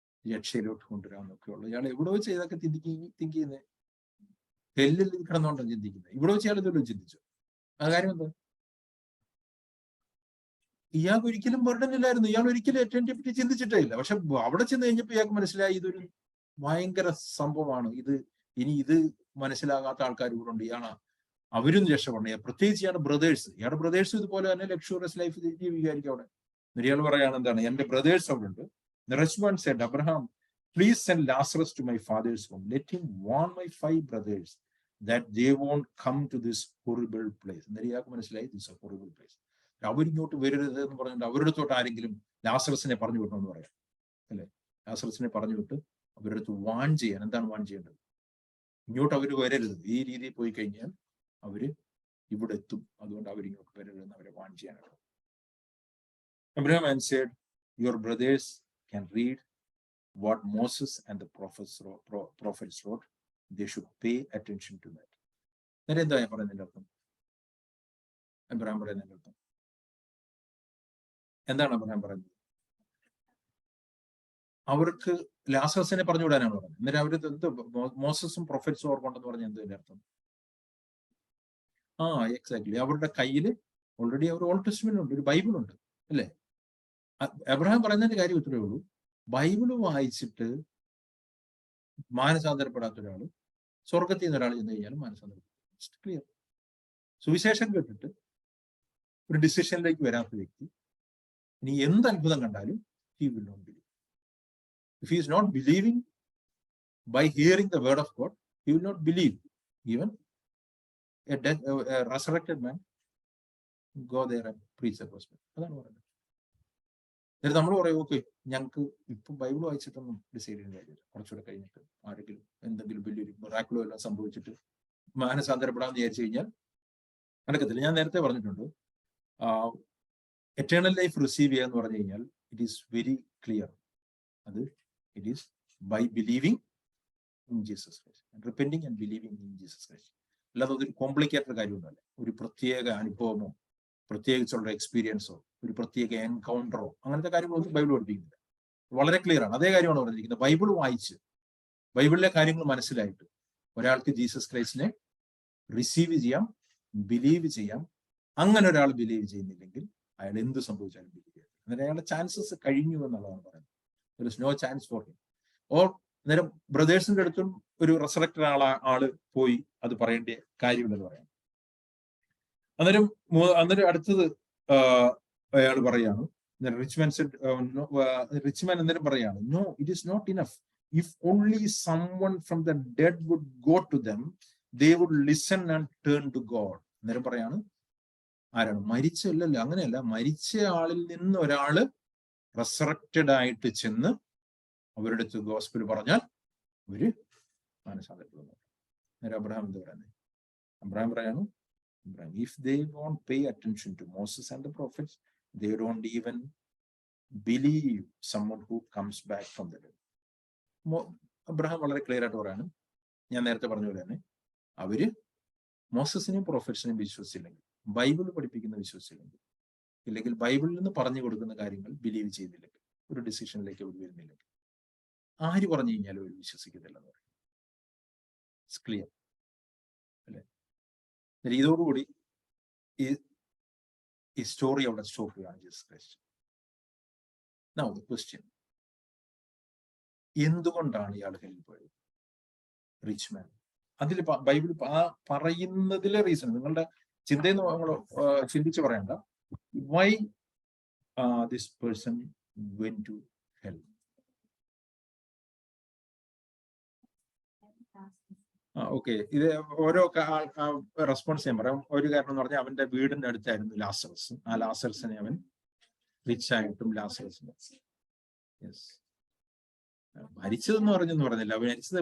രക്ഷയിലോട്ട് കൊണ്ടുവരാമെന്നൊക്കെ ഉള്ളു. ഇയാൾ എവിടെ വെച്ച് ഇതൊക്കെ തിങ്ക് ചെയ്യുന്നത്? ഹെല്ലിൽ കിടന്നുകൊണ്ടാണ് ചിന്തിക്കുന്നത്. ഇവിടെ വെച്ച് ഇയാൾ ഇതുവരെ ചിന്തിച്ചു. ആ കാര്യം എന്താ? ഇയാൾക്ക് ഒരിക്കലും ബർഡനില്ലായിരുന്നു. ഇയാൾ ഒരിക്കലും അറ്റൻഡിനെ പറ്റി ചിന്തിച്ചിട്ടേ ഇല്ല. പക്ഷെ അവിടെ ചെന്ന് കഴിഞ്ഞപ്പോൾ ഇയാൾക്ക് മനസ്സിലായി ഇതൊരു ഭയങ്കര സംഭവമാണ്. ഇത് മനസ്സിലാകാത്ത ആൾക്കാർ ഇവിടെ ഉണ്ട്. അവരും രക്ഷപ്പെടണം. പ്രത്യേകിച്ച് ഇയാളുടെ ബ്രദേഴ്സ്. ഇയാളുടെ ബ്രദേഴ്സ് ഇതുപോലെ തന്നെ ലക്ഷറിയസ് ലൈഫ് ജീവിക്കായിരിക്കും അവിടെ. ഇയാൾ പറയാണ് എന്താണ്, എന്റെ ബ്രദേഴ്സ് അവിടെ ഉണ്ട്. The rich man said, Abraham, please send Lazarus to my father's home. Let him warn my 5 brothers that they won't come to this horrible place. എന്നിട്ട് ഇയാൾക്ക് മനസ്സിലായി this is a horrible place. അവരിങ്ങോട്ട് വരരുത് എന്ന് പറഞ്ഞിട്ട് അവരുടെ അടുത്തോട്ട് ആരെങ്കിലും ലാസറസിനെ പറഞ്ഞു വിടണമെന്ന് പറയാം അല്ലെ? ലാസറസിനെ പറഞ്ഞു വിട്ട് അവരുടെ അടുത്ത് വാൺ ചെയ്യാൻ. എന്താണ് വാൺ ചെയ്യേണ്ടത്? ഇങ്ങോട്ട് അവർ വരരുത്. ഈ രീതിയിൽ പോയി കഴിഞ്ഞാൽ അവര് ഇവിടെ എത്തും. അതുകൊണ്ട് അവരിങ്ങോട്ട് വരരുതെന്ന് അവരെ വാൺ ചെയ്യാനാണ്. Abraham answered, your brothers can read what Moses and the prophets wrote. They should pay attention to that. എന്താ ഞാൻ പറയുന്നതിന്റെ അർത്ഥം? അബ്രഹാം പറയുന്നതിന്റെ അർത്ഥം എന്താണ്? അബ്രഹാം പറയുന്നത് അവർക്ക് ലാസറസിനെ പറഞ്ഞു വിടാനാണ് പറഞ്ഞത്. എന്നിട്ട് അവര് എന്ത് മോസസും പ്രൊഫറ്റ്സും ഓർക്കൊണ്ടെന്ന് പറഞ്ഞ എന്തിന്റെ അർത്ഥം? എക്സാക്ട്ലി. അവരുടെ കയ്യിൽ ഓൾറെഡി അവർ ഓൾഡ് ടെസ്റ്റ്മെന്റ് ഉണ്ട്, ഒരു ബൈബിൾ ഉണ്ട് അല്ലേ? അബ്രഹാം പറയുന്നതിന്റെ കാര്യം ഇത്രയേ ഉള്ളൂ. ബൈബിള് വായിച്ചിട്ട് മാനസാന്തരപ്പെടാത്ത ഒരാൾ സ്വർഗത്തിൽ നിന്ന് ഒരാൾ ചെന്ന് കഴിഞ്ഞാലും മാനസാന്തരപ്പെടും. ക്ലിയർ. സുവിശേഷം കേട്ടിട്ട് ഒരു ഡിസിഷനിലേക്ക് വരാത്ത വ്യക്തി ഇനി എന്ത് അത്ഭുതം കണ്ടാലും he will not believe. If he is not believing by hearing the word of God, he will not believe. Even a resurrected man go there and preach the gospel. അതാണ് പറയുന്നത്. എന്നിട്ട് നമ്മൾ പറയും ഓക്കെ, ഞങ്ങൾക്ക് ഇപ്പൊ ബൈബിൾ വായിച്ചിട്ടൊന്നും ഡിസൈഡ് ചെയ്യാൻ കഴിയില്ല. കുറച്ചുകൂടെ കഴിഞ്ഞിട്ട് ആരെങ്കിലും എന്തെങ്കിലും വലിയൊരു മിറാക്കിളോ എല്ലാം സംഭവിച്ചിട്ട് മാനസാന്തരപ്പെടാന്ന് വിചാരിച്ചു കഴിഞ്ഞാൽ നടക്കത്തില്ല. ഞാൻ നേരത്തെ പറഞ്ഞിട്ടുണ്ട്, എറ്റേണൽ ലൈഫ് റിസീവ് ചെയ്യുക എന്ന് പറഞ്ഞു കഴിഞ്ഞാൽ ഇറ്റ് ഈസ് വെരി ക്ലിയർ. അത് it is by believing in Jesus Christ, repenting and believing in Jesus Christ. അല്ലാതെ അതൊരു കോംപ്ലിക്കേറ്റഡ് കാര്യമൊന്നുമല്ല. ഒരു പ്രത്യേക അനുഭവമോ പ്രത്യേകിച്ചുള്ള എക്സ്പീരിയൻസോ ഒരു പ്രത്യേക എൻകൗണ്ടറോ അങ്ങനത്തെ കാര്യങ്ങളൊന്നും ബൈബിൾ പഠിപ്പിക്കുന്നില്ല. വളരെ ക്ലിയർ ആണ്. അതേ കാര്യമാണ് പറഞ്ഞിരിക്കുന്നത്. ബൈബിൾ വായിച്ച് ബൈബിളിലെ കാര്യങ്ങൾ മനസ്സിലായിട്ട് ഒരാൾക്ക് ജീസസ് ക്രൈസ്റ്റിനെ റിസീവ് ചെയ്യാം, ബിലീവ് ചെയ്യാം. അങ്ങനെ ഒരാൾ ബിലീവ് ചെയ്യുന്നില്ലെങ്കിൽ അയാൾ എന്ത് സംഭവിച്ചാലും ബിലീവ് ചെയ്യാം. അന്നേരം അയാളുടെ ചാൻസസ് കഴിഞ്ഞു എന്നുള്ളതാണ് പറയുന്നത്. There is no chance for him. Or അന്നേരം ബ്രദേഴ്സിന്റെ അടുത്തും ഒരു റെസറക്റ്റഡ് ആള് പോയി അത് പറയേണ്ട കാര്യമില്ലെന്ന് പറയാം. അന്നേരം അടുത്തത് അയാൾ പറയാണ്, റിച്ച് മാൻ അന്നേരം പറയാണ്, no it is not enough. If only someone from the dead would go to them, they would listen and turn to God. അന്നേരം പറയാണ്, ആരാണ്? മരിച്ചല്ലോ, അങ്ങനെയല്ല, മരിച്ച ആളിൽ നിന്ന് ഒരാള് റെസറക്റ്റഡ് ആയിട്ട് ചെന്ന് അവരുടെ അടുത്ത് ഗോസ്പൽ പറഞ്ഞാൽ അവര് മാനസാന്തരപ്പെടുന്നു. അന്നേരം അബ്രഹാം എന്താ പറയുന്നത്? അബ്രഹാം പറയാണ്, if they won't pay attention to Moses and the prophets, they don't even believe someone who comes back from the dead. Abraham വളരെ ക്ലിയർ ആയിട്ട് പറയാണ്, ഞാൻ നേരത്തെ പറഞ്ഞ പോലെ തന്നെ അവര് മോസസിനെയും പ്രൊഫറ്റ്സിനെയും വിശ്വസിച്ചില്ലെങ്കിൽ, ബൈബിൾ പഠിപ്പിക്കുന്ന വിശ്വസിച്ചില്ലെങ്കിൽ, ഇല്ലെങ്കിൽ ബൈബിളിൽ നിന്ന് പറഞ്ഞു കൊടുക്കുന്ന കാര്യങ്ങൾ ബിലീവ് ചെയ്തില്ലെങ്കിൽ, ഒരു ഡിസിഷനിലേക്ക് അവർ വരുന്നില്ലെങ്കിൽ, ആര് പറഞ്ഞു കഴിഞ്ഞാലും അവർ വിശ്വസിക്കത്തില്ലെന്ന് പറയും. ഇറ്റ്സ് ക്ലിയർ അല്ലെ? ഇതോടുകൂടി ഈ സ്റ്റോറി അവിടെ സ്റ്റോപ്പ് ചെയ്യുകയാണ് Jesus Christ. Now the question, എന്തുകൊണ്ടാണ് ഇയാൾ ഹെല്ലിൽ പോയത്? Rich man. അതിൽ ബൈബിൾ പറയുന്നതിലെ റീസൺ നിങ്ങളുടെ ചിന്തയിൽ നിങ്ങൾ ചിന്തിച്ച് പറയണ്ട. Why this person went to hell? Okay, ഇത് ഓരോ റെസ്പോൺസ് ഞാൻ പറയാം. ഒരു കാരണം എന്ന് പറഞ്ഞാൽ അവന്റെ വീടിന്റെ അടുത്തായിരുന്നു ലാസറസ്. ആ ലാസറസിനെ അവൻ റിച്ച് ആയിട്ടും ലാസറസിന് മരിച്ചതെന്ന് പറഞ്ഞില്ല. അവൻ മരിച്ചത്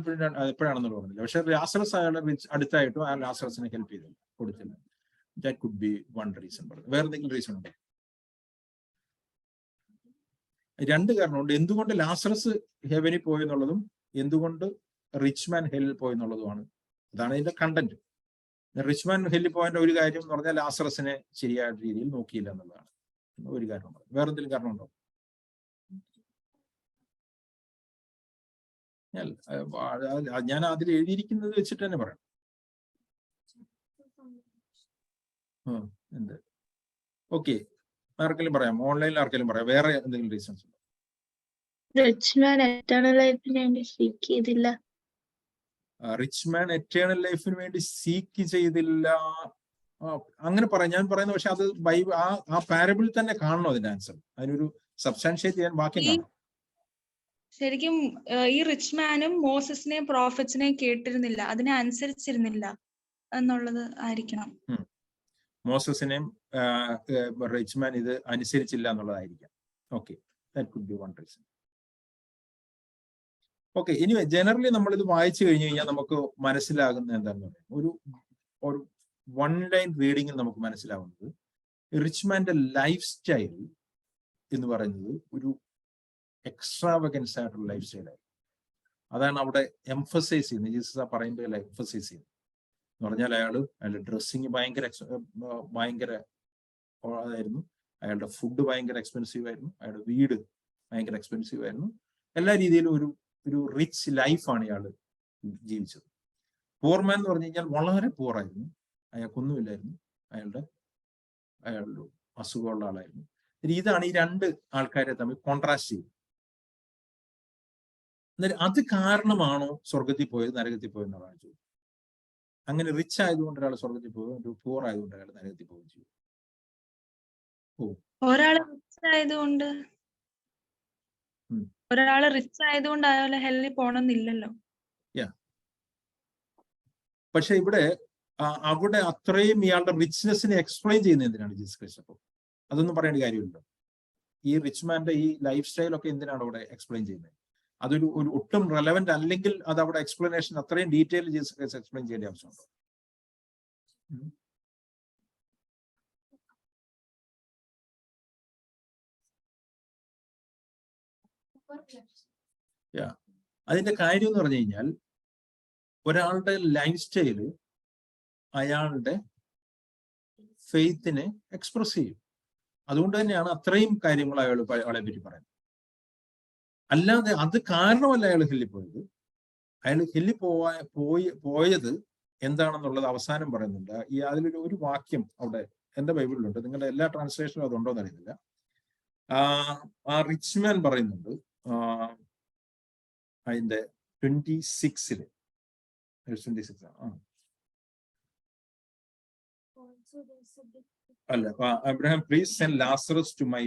എപ്പോഴാണെന്ന് പറഞ്ഞില്ല. പക്ഷെ ലാസറസ് അയാളുടെ അടുത്തായിട്ടും ആ ലാസറസിനെ ഹെൽപ്പ് ചെയ്തില്ല, കൊടുത്തില്ല. That could be one reason. പറഞ്ഞു വേറെ എന്തെങ്കിലും റീസൺ ഉണ്ടോ? രണ്ട് കാരണമുണ്ട്. എന്തുകൊണ്ട് ലാസറസ് ഹെവനിൽ പോയെന്നുള്ളതും എന്തുകൊണ്ട് റിച്ച് മാൻ ഹെല്ലിൽ പോയെന്നുള്ളതുമാണ്. അതാണ് ഇതിന്റെ കണ്ടന്റ്. റിച്ച് മാൻ ഹെല്ലിൽ പോയതിന്റെ ഒരു കാര്യം എന്ന് പറഞ്ഞാൽ ലാസറസിനെ ശരിയായ രീതിയിൽ നോക്കിയില്ല എന്നുള്ളതാണ് ഒരു കാരണം. വേറെ എന്തെങ്കിലും കാരണം ഉണ്ടോ? ഞാൻ അതിൽ എഴുതിയിരിക്കുന്നത് വെച്ചിട്ട് തന്നെ പറയാം. എന്ത് ഓക്കെ, ആർക്കെങ്കിലും പറയാം, ഓൺലൈനിൽ ആർക്കെങ്കിലും പറയാം, വേറെ എന്തെങ്കിലും റീസൺസ് ഉണ്ടോ? റിച്ച് മാൻ എറ്റേണൽ ലൈഫിന് വേണ്ടി സീക്ക് ചെയ്തില്ല. റിച്ച് മാൻ എറ്റേണൽ ലൈഫിന് വേണ്ടി സീക്ക് ചെയ്തില്ല അങ്ങനെ പറയാം, ഞാൻ പറയുന്നത്. പക്ഷെ അത് ആ പാരബിൾ തന്നെ കാണണം അതിന്റെ ആൻസർ. അതിനൊരു സബ്സ്റ്റാൻഷിയേറ്റ് ചെയ്യാൻ വാക്യം കാണണം. ശരിക്കും ഈ റിച്ച് മാനും മോസസിനെയും പ്രോഫറ്റ്സിനെയും കേട്ടിരുന്നില്ല, അതിനെ അനുസരിച്ചിരുന്നില്ല എന്നുള്ളത് ആയിരിക്കണം. മോസസിനെയും റിച്ച് മാൻ ഇത് അനുസരിച്ചില്ല എന്നുള്ളതായിരിക്കാം. Okay, that could be one reason. Okay, ഇനി ജനറലി നമ്മൾ ഇത് വായിച്ചു കഴിഞ്ഞു കഴിഞ്ഞാൽ നമുക്ക് മനസ്സിലാകുന്ന എന്താണെന്ന് പറയാം, ഒരു വൺ ലൈൻ റീഡിങ്ങിൽ നമുക്ക് മനസ്സിലാവുന്നത് റിച്ച് മാന്റെ ലൈഫ് സ്റ്റൈൽ എന്ന് പറയുന്നത് ഒരു എക്സ്ട്രാവഗൻസ് ആയിട്ടുള്ള ലൈഫ് സ്റ്റൈലായി. അതാണ് അവിടെ എംഫസൈസ് ചെയ്യുന്നത്. ജീസസ് ആ പറയുമ്പോൾ എംഫസൈസ് ചെയ്യുന്നത് എന്ന് പറഞ്ഞാൽ അയാളുടെ ഡ്രസ്സിങ് ഭയങ്കര ആയിരുന്നു, അയാളുടെ ഫുഡ് ഭയങ്കര എക്സ്പെൻസീവ് ആയിരുന്നു, അയാളുടെ വീട് ഭയങ്കര എക്സ്പെൻസീവ് ആയിരുന്നു. എല്ലാ രീതിയിലും ഒരു റിച്ച് ലൈഫാണ് ഇയാൾ ജീവിച്ചത്. പൂർമാൻ എന്ന് പറഞ്ഞു കഴിഞ്ഞാൽ വളരെ പൂറായിരുന്നു, അയാൾക്കൊന്നുമില്ലായിരുന്നു, അയാളുടെ അസുഖമുള്ള ആളായിരുന്നു. ഇതാണ് ഈ രണ്ട് ആൾക്കാരെ തമ്മിൽ കോൺട്രാസ്റ്റ് ചെയ്തത്. എന്നാലും അത് കാരണമാണോ സ്വർഗത്തിൽ പോയത് നരകത്തിൽ പോയത് എന്നുള്ളതാണ് ചോദ്യം. അങ്ങനെ റിച്ച് ആയതുകൊണ്ട് ഒരാൾ സ്വർഗത്തിൽ പോകും, ഒരു പൂർ ആയതുകൊണ്ട് അയാൾ നരകത്തിൽ പോവുകയും ചെയ്യും. ഒരാള് റിച്ച് ആയതുകൊണ്ട് അയാൾ ഹെല്ലിൽ പോണമെന്നില്ലല്ലോ. പക്ഷെ അവിടെ അത്രയും ഇയാളുടെ റിച്ച്നെസ്സിനെ എക്സ്പ്ലെയിൻ ചെയ്യുന്നത് എന്തിനാണ് ജീസസ് ക്രൈസ്റ്റ്? അപ്പോൾ അതൊന്നും പറയേണ്ട കാര്യമില്ലല്ലോ. ഈ റിച്ച് മാന്റെ ഈ ലൈഫ് സ്റ്റൈലൊക്കെ എന്തിനാണ് അവിടെ എക്സ്പ്ലെയിൻ ചെയ്യുന്നത്? അതൊരു ഒട്ടും റെലവെന്റ് അല്ലെങ്കിൽ അത് അവിടെ എക്സ്പ്ലനേഷൻ അത്രയും ഡീറ്റെയിൽ ജീസസ് ക്രൈസ്റ്റ് എക്സ്പ്ലെയിൻ ചെയ്യേണ്ട ആവശ്യമുണ്ടോ? അതിന്റെ കാര്യം എന്ന് പറഞ്ഞു കഴിഞ്ഞാൽ ഒരാളുടെ ലൈഫ് സ്റ്റൈല് അയാളുടെ ഫെയ്ത്തിനെ എക്സ്പ്രസ് ചെയ്യും. അതുകൊണ്ട് തന്നെയാണ് അത്രയും കാര്യങ്ങൾ അയാളെ പറ്റി പറയുന്നത്. അല്ലാതെ അത് കാരണമല്ല അയാൾ ഹെല്ലി പോയത്. അയാൾ ഹെല്ലി പോയത് എന്താണെന്നുള്ളത് അവസാനം പറയുന്നുണ്ട്. അതിലൊരു വാക്യം അവിടെ എന്റെ ബൈബിളിലുണ്ട്, നിങ്ങളുടെ എല്ലാ ട്രാൻസ്ലേഷനും അതുണ്ടോ എന്ന് അറിയുന്നില്ല. ആ റിച്ച് മാൻ പറയുന്നുണ്ട് അതിന്റെ 26 അല്ല, Abraham, please send Lazarus to my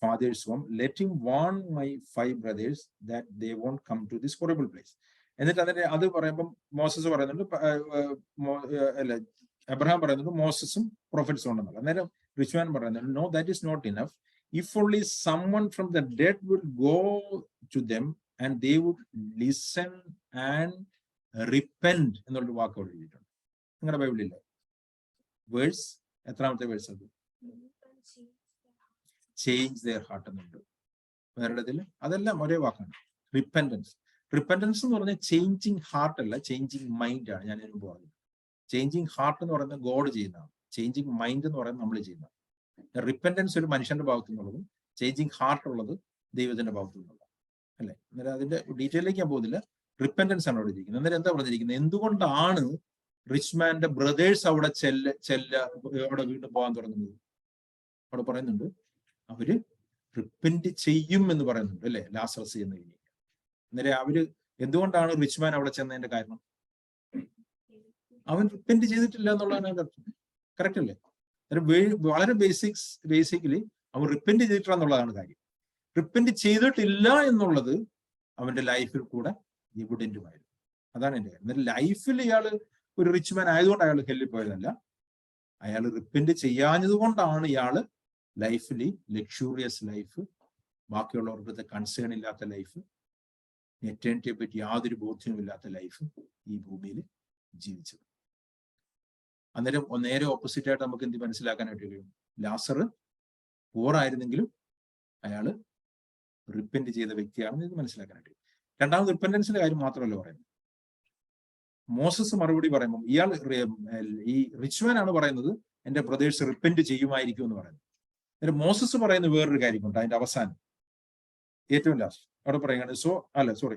father's home. Let him warn my 5 brothers that they won't come to this horrible place. എന്നിട്ട് അത് പറയുമ്പോൾ മോസസ് പറയുന്നുണ്ട്, അല്ല അബ്രഹാം പറയുന്നുണ്ട് മോസസും പ്രൊഫറ്റ്സും ഉണ്ടെന്നുള്ളത്. അന്നേരം റിച്ച് മാൻ പറയുന്നുണ്ട്, no, that is not enough. If only someone from the dead would go to them and they would listen and repent എന്നുള്ളൊരു വാക്ക് അവിടെ എഴുതിയിട്ടുണ്ട്. നിങ്ങളുടെ ബൈബിളില്ലേ? വേഴ്സ് എത്രാമത്തെ വേഴ്സ് അത്? ചേഞ്ച് ദെയർ ഹാർട്ട് എന്നുണ്ട്. വേറെതിൽ അതെല്ലാം ഒരേ വാക്കാണ്, റിപ്പൻറ്റൻസ്. റിപ്പൻറ്റൻസ് എന്ന് പറഞ്ഞാൽ ചേഞ്ചിങ് ഹാർട്ട് അല്ല, ചേഞ്ചിങ് മൈൻഡ് ആണ്. ഞാൻ മുമ്പ് പറഞ്ഞു, ചേഞ്ചിങ് ഹാർട്ട് എന്ന് പറയുന്നത് ഗോഡ് ചെയ്യുന്നതാണ്, ചേഞ്ചിങ് മൈൻഡ് എന്ന് പറയുന്നത് നമ്മൾ ചെയ്യുന്നതാണ്. റിപ്പൻറ്റൻസ് ഒരു മനുഷ്യന്റെ ഭാഗത്തു നിന്നുള്ളതും ചേഞ്ചിങ് ഹാർട്ട് ഉള്ളത് ദൈവത്തിന്റെ ഭാഗത്തു നിന്നുള്ളത് അല്ലെ. അന്നേരം അതിന്റെ ഡീറ്റെയിലേക്ക് ഞാൻ പോകുന്നില്ല. റിപ്പൻറ്റൻസ് ആണ് അവിടെ ഇരിക്കുന്നത്. അന്നേരം എന്താ പറഞ്ഞിരിക്കുന്നത്? എന്തുകൊണ്ടാണ് റിച്ച് മാന്റെ ബ്രദേഴ്സ് അവിടെ അവിടെ വീണ്ടും പോകാൻ തുടങ്ങുന്നത്? അവിടെ പറയുന്നുണ്ട് അവര് റിപ്പന്റ് ചെയ്യും എന്ന് പറയുന്നുണ്ട് അല്ലെ, ലാസറസ് എന്ന് കഴിഞ്ഞാൽ. അന്നേരം എന്തുകൊണ്ടാണ് റിച്ച് മാൻ അവിടെ ചെന്നതിന്റെ കാരണം? അവൻ റിപ്പന്റ് ചെയ്തിട്ടില്ല എന്നുള്ളതാണ് അതിന്റെ അർത്ഥം. കറക്റ്റ് അല്ലേ? വളരെ ബേസിക്കലി അവൻ റിപ്പന്റ് ചെയ്തിട്ടില്ലെന്നുള്ളതാണ് കാര്യം. റിപ്പന്റ് ചെയ്തിട്ടില്ല എന്നുള്ളത് അവന്റെ ലൈഫിൽ കൂടെ എവിഡന്റുമായിരുന്നു. അതാണ് എന്റെ കാര്യം. ലൈഫിൽ ഇയാള് ഒരു റിച്ച് മാൻ ആയതുകൊണ്ട് അയാൾ ഹെല്ലിൽ പോയതല്ല, അയാൾ റിപ്പന്റ് ചെയ്യാഞ്ഞത് കൊണ്ടാണ് ഇയാള് ലൈഫിൽ ലക്ഷൂറിയസ് ലൈഫ്, ബാക്കിയുള്ളവർക്ക് കൺസേൺ ഇല്ലാത്ത ലൈഫ്, എറ്റേണിറ്റിയെ പറ്റി യാതൊരു ബോധ്യവും ഇല്ലാത്ത ലൈഫ് ഈ ഭൂമിയിൽ ജീവിച്ചത്. അന്നേരം നേരെ ഓപ്പോസിറ്റ് ആയിട്ട് നമുക്ക് എന്ത് മനസ്സിലാക്കാനായിട്ട് കഴിയും? ലാസർ പോറായിരുന്നെങ്കിലും അയാള് റിപ്പന്റ് ചെയ്ത വ്യക്തിയാണെന്ന് ഇത് മനസ്സിലാക്കാനായിട്ട് കഴിയും. രണ്ടാമത് റിപ്പന്റൻസിന്റെ കാര്യം മാത്രമല്ല പറയുന്നത്. മോസസ് മറുപടി പറയുമ്പോൾ ഈ റിച്ച്മാൻ ആണ് പറയുന്നത് എന്റെ ബ്രദേഴ്സ് റിപ്പന്റ് ചെയ്യുമായിരിക്കും എന്ന് പറയുന്നത്. എന്നിട്ട് മോസസ് പറയുന്ന വേറൊരു കാര്യമുണ്ട് അതിന്റെ അവസാനം, ഏറ്റവും ലാസ്റ്റ് അവിടെ പറയുകയാണ്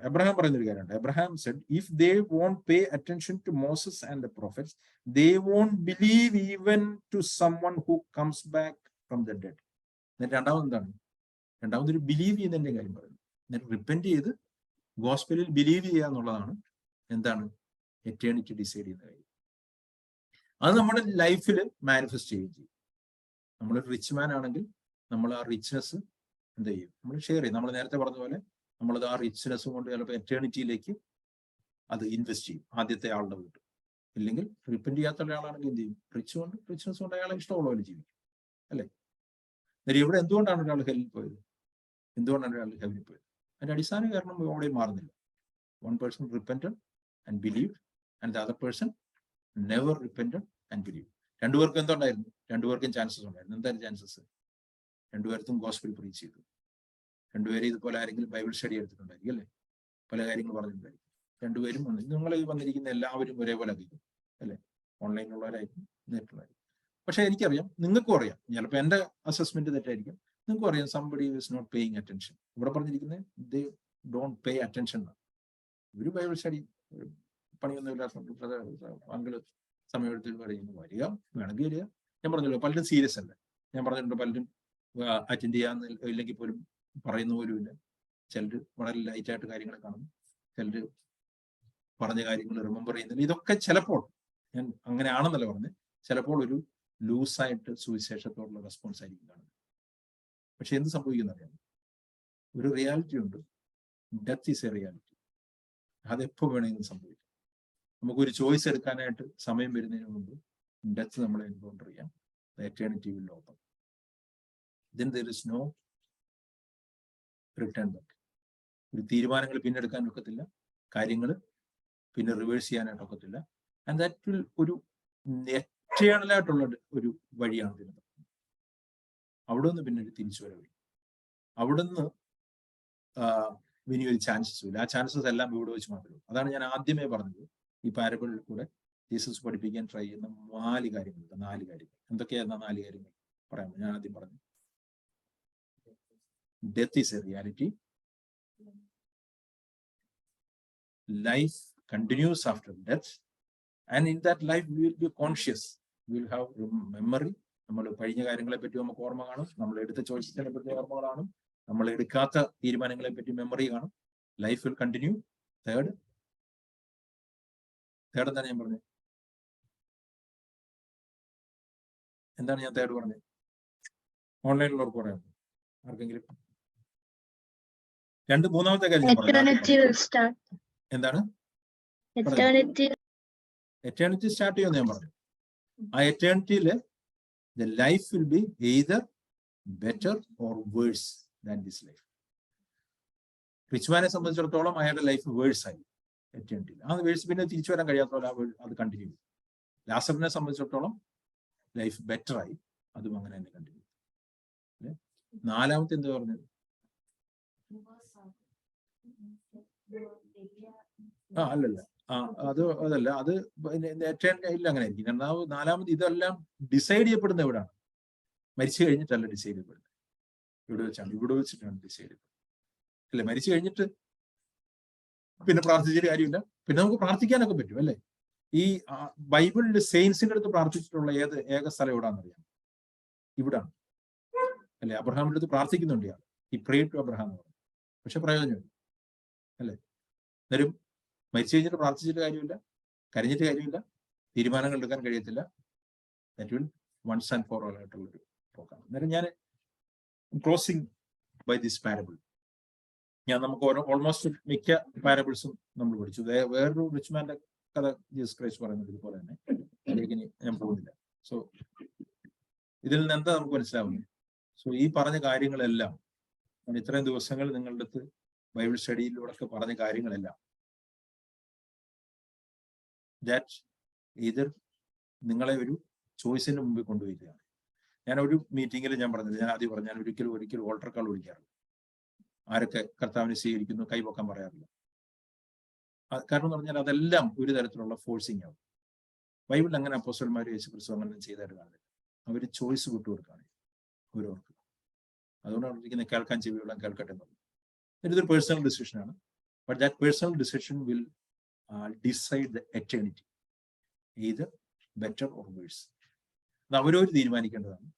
അബ്രഹാം പറയുന്നൊരു കാര്യമുണ്ട്. Abraham said if they won't pay attention to Moses and the prophets they won't believe even to someone who comes back from the dead. എന്നിട്ട് രണ്ടാമതൊരു ബിലീവ് ചെയ്യുന്നതിന്റെ കാര്യം പറയുന്നു. എന്നിട്ട് റിപ്പന്റ് ചെയ്ത് ഗോസ്പലിൽ ബിലീവ് ചെയ്യുക എന്നുള്ളതാണ് എന്താണ് എറ്റേണിറ്റി ഡിസൈഡ് ചെയ്യുന്ന കാര്യം. അത് നമ്മുടെ ലൈഫിൽ മാനിഫെസ്റ്റ് ചെയ്യുകയും ചെയ്യും. നമ്മളൊരു റിച്ച് മാൻ ആണെങ്കിൽ നമ്മൾ ആ റിച്ച്നെസ് എന്ത് ചെയ്യും, നമ്മൾ ഷെയർ ചെയ്യും. നമ്മൾ നേരത്തെ പറഞ്ഞ പോലെ നമ്മളത് ആ റിച്ച്നെസ് കൊണ്ട് ചിലപ്പോൾ എറ്റേണിറ്റിയിലേക്ക് അത് ഇൻവെസ്റ്റ് ചെയ്യും ആദ്യത്തെ ആളുടെ വീട്ട്. ഇല്ലെങ്കിൽ റിപ്പന്റ് ചെയ്യാത്ത ഒരാളാണെങ്കിൽ എന്ത് ചെയ്യും, റിച്ച്നെസ് കൊണ്ട് അയാളെ ഇഷ്ടമുള്ള പോലെ ജീവിക്കും, അല്ലേ? എന്നിട്ട് ഇവിടെ എന്തുകൊണ്ടാണ് ഒരാൾ ഹെല്ലിൽ പോയത്? അതിന്റെ അടിസ്ഥാന കാരണം എവിടെയും മാറുന്നില്ല. One person repented and believe and the other person never repented and believe. രണ്ടുപേർക്കും എന്തുണ്ടായിരുന്നു? രണ്ടുപേർക്കും ചാൻസസ് ഉണ്ടായിരുന്നു. എന്തായാലും ചാൻസസ്? രണ്ടുപേർക്കും ഗോസ്പൽ പ്രീച്ച് ചെയ്തു. രണ്ടുപേരും ഇതുപോലെ ആരെങ്കിലും ബൈബിൾ സ്റ്റഡി എടുത്തിട്ടുണ്ടായിരിക്കും, അല്ലേ? പല കാര്യങ്ങൾ പറഞ്ഞിട്ടുണ്ടായിരിക്കും. രണ്ടുപേരും നിങ്ങൾ ഈ വന്നിരിക്കുന്ന എല്ലാവരും ഒരേപോലെ ആയിരിക്കും, അല്ലേ? ഓൺലൈനിലുള്ളവരായിരിക്കും, നേരിട്ടുള്ളവരായിരിക്കും. പക്ഷെ എനിക്കറിയാം, നിങ്ങൾക്കും അറിയാം, ചിലപ്പോൾ എൻ്റെ അസസ്മെന്റ് തെറ്റായിരിക്കും, നിങ്ങൾക്കും അറിയാം somebody is not paying attention. ഇവിടെ പറഞ്ഞിരിക്കുന്നത് ദേ ഡോണ്ട് പേ അറ്റൻഷൻ. ഒരു ബൈബിൾ സ്റ്റഡി പണിയൊന്നുമില്ലാത്ത അങ്കിള് സമയത്തിൽ പറയുന്നു, വരിക വേണമെങ്കിൽ വരിക. ഞാൻ പറഞ്ഞല്ലോ പലരും സീരിയസ് അല്ല. ഞാൻ പറഞ്ഞിട്ടുണ്ട് പലരും അറ്റൻഡ് ചെയ്യാൻ ഇല്ലെങ്കിൽ പോലും പറയുന്ന പോലുമില്ല. ചിലർ വളരെ ലൈറ്റായിട്ട് കാര്യങ്ങൾ കാണും, ചിലർ പറഞ്ഞ കാര്യങ്ങൾ റിമെമ്പർ ചെയ്യുന്നില്ല. ഇതൊക്കെ ചിലപ്പോൾ, ഞാൻ അങ്ങനെയാണെന്നല്ല പറഞ്ഞത്, ചിലപ്പോൾ ഒരു ലൂസായിട്ട് സുവിശേഷത്തോടുള്ള റെസ്പോൺസ് ആയിരിക്കും കാണുന്നത്. പക്ഷെ എന്ത് സംഭവിക്കുന്ന അറിയാം, ഒരു റിയാലിറ്റി ഉണ്ട്. Death is a reality. അതെപ്പോൾ വേണമെങ്കിലും സംഭവിക്കും. നമുക്കൊരു ചോയ്സ് എടുക്കാനായിട്ട് സമയം വരുന്നതിന് മുമ്പ് ഡെത്ത് നമ്മളെ എൻകൗണ്ടർ ചെയ്യാം. Eternity will open. Then there is no return back. ഒരു തീരുമാനങ്ങൾ പിന്നെ എടുക്കാൻ ഒക്കത്തില്ല, കാര്യങ്ങൾ പിന്നെ റിവേഴ്സ് ചെയ്യാനായിട്ട് ഒക്കത്തില്ല. ആൻഡ് ദാറ്റ് വിൽ ഒരു എറ്റേണലായിട്ടുള്ള ഒരു വഴിയാണ് ഇതിന്. അവിടെ നിന്ന് പിന്നെ ഒരു തിരിച്ചു വരവില്ല. അവിടെ നിന്ന് ഇനി ഒരു ചാൻസസ് ഇല്ല. ആ ചാൻസസ് എല്ലാം ഇവിടെ വെച്ച് മാത്രമേ. അതാണ് ഞാൻ ആദ്യമേ പറഞ്ഞത്. ഈ പാരബിളിൽ കൂടെ ജീസസ് പഠിപ്പിക്കാൻ ട്രൈ ചെയ്യുന്ന 4 കാര്യങ്ങളുണ്ട്. 4 കാര്യങ്ങൾ എന്തൊക്കെയായിരുന്ന 4 കാര്യങ്ങൾ പറയാം. ഞാൻ ആദ്യം പറഞ്ഞു, death is a reality. Life continues after death. And in that life we will be conscious. We will have memory. നമ്മൾ കഴിഞ്ഞ കാര്യങ്ങളെ പറ്റി നമുക്ക് ഓർമ്മ കാണും. നമ്മൾ എടുത്ത ചോയ്സിനെ പറ്റി ഓർമ്മ കാണും. നമ്മൾ എടുക്കാത്ത തീരുമാനങ്ങളെ പറ്റി മെമ്മറി കാണും. Life will continue. തേർഡ് എന്താണ് ഞാൻ പറഞ്ഞത്? എന്താണ് ഞാൻ തേർഡ് പറഞ്ഞത്? ഓൺലൈനിലുള്ളവർക്ക് പറയാം ആർക്കെങ്കിലും? മൂന്നാമത്തെ കാര്യം എന്താണ്? എറ്റേണിറ്റി സ്റ്റാർട്ട് ചെയ്യുമെന്ന് ഞാൻ പറഞ്ഞു. ആ എറ്റേണിറ്റിയില് the life will be either better or worse than this life. റിച്ച്മാനെ സംബന്ധിച്ചിടത്തോളം അയാളുടെ ലൈഫ് വേഴ്സ് ആയി എറ്റേണിറ്റിയിൽ. ആ വേഴ്സ് പിന്നെ തിരിച്ചു വരാൻ കഴിയാത്ത പോലെ അത് കണ്ടിന്യൂ. ലാസറിനെ സംബന്ധിച്ചിടത്തോളം ലൈഫ് ബെറ്റർ ആയി, അതും അങ്ങനെ തന്നെ കണ്ടിന്യൂ. നാലാമത്തെ എന്താ പറഞ്ഞത്? അല്ലല്ല, അതല്ല, അത് ഇല്ല, അങ്ങനെ ആയിരിക്കും. നാലാമത് ഇതെല്ലാം ഡിസൈഡ് ചെയ്യപ്പെടുന്നത് എവിടെയാണ്? മരിച്ചു കഴിഞ്ഞിട്ടല്ല ഡിസൈഡ് ചെയ്യപ്പെടുന്നത്. ഇവിടെ വെച്ചിട്ടാണ് ഡിസൈഡ് ചെയ്യപ്പെടുന്നത്, അല്ലെ? മരിച്ചു കഴിഞ്ഞിട്ട് പിന്നെ പ്രാർത്ഥിച്ചിട്ട് കാര്യമില്ല. പിന്നെ നമുക്ക് പ്രാർത്ഥിക്കാനൊക്കെ പറ്റും, അല്ലേ? ഈ ബൈബിളിൽ സെയിൻസിന്റെ അടുത്ത് പ്രാർത്ഥിച്ചിട്ടുള്ള ഏക സ്ഥലം എവിടാന്നറിയാം? ഇവിടാണ്, അല്ലെ? അബ്രഹാമിന്റെ അടുത്ത് പ്രാർത്ഥിക്കുന്നുണ്ട് ഇയാൾ. ഈ പ്രേ ടു അബ്രഹാം എന്ന് പറഞ്ഞു. പക്ഷെ പ്രയോജനമില്ല, അല്ലെ? എന്നാലും മരിച്ചു കഴിഞ്ഞിട്ട് പ്രാർത്ഥിച്ചിട്ട് കാര്യമില്ല, കരഞ്ഞിട്ട് കാര്യമില്ല, തീരുമാനങ്ങൾ എടുക്കാൻ കഴിയത്തില്ല. That will once and for all ആയിട്ടുള്ളൊരു പോക്കാണ്. അന്നേരം ഞാൻ ക്ലോസിംഗ് ബൈ ദിസ് പാരബിൾ, നമുക്ക് ഓൾമോസ്റ്റ് മിക്ക പാരബിൾസും നമ്മൾ പഠിച്ചു. വേറൊരു റിച്ച്മാന്റെ കഥ ജീസസ് ക്രൈസ്റ്റ് പറയുന്നത് ഇതുപോലെ തന്നെ, അതിലേക്ക് ഞാൻ പോകുന്നില്ല. സോ ഇതിൽ നിന്ന് എന്താ നമുക്ക് മനസ്സിലാവുന്നത്? സോ ഈ പറഞ്ഞ കാര്യങ്ങളെല്ലാം, ഇത്രയും ദിവസങ്ങൾ നിങ്ങളുടെ അടുത്ത് ബൈബിൾ സ്റ്റഡിയിലൂടെ ഒക്കെ പറഞ്ഞ കാര്യങ്ങളെല്ലാം ദാറ്റ് ഈതർ നിങ്ങളെ ഒരു ചോയ്സിന് മുമ്പിൽ കൊണ്ടുപോയിരിക്കുകയാണ്. ഞാൻ ഒരു മീറ്റിങ്ങിൽ ഞാൻ പറഞ്ഞത്, ഞാൻ ആദ്യം പറഞ്ഞു, ഞാൻ ഒരിക്കലും ഓൾട്ടർ കാൾ വിളിക്കാറില്ല. ആരൊക്കെ കർത്താവിനെ സ്വീകരിക്കുന്നു കൈപൊക്കാൻ പറയാറില്ല. കാരണം എന്ന് പറഞ്ഞാൽ അതെല്ലാം ഒരു തരത്തിലുള്ള ഫോഴ്സിങ് ആവും. ബൈബിളിൽ അങ്ങനെ അപ്പോസ്തലന്മാർ യേശുക്രിസ്തു അങ്ങനെ ചെയ്തായിട്ട് കാണില്ല. അവർ ചോയ്സ് വിട്ടുകൊടുക്കുകയാണ് ഓരോർക്ക്. അതുകൊണ്ടാണ് ഇരിക്കുന്നത് കേൾക്കാൻ ചെവിയുള്ള കേൾക്കട്ടെ എന്നുള്ളത്. ഇതൊരു പേഴ്സണൽ ഡിസിഷനാണ്. But that personal decision will decide the eternity, either better or worse. അത് അവരവർ തീരുമാനിക്കേണ്ടതാണ്.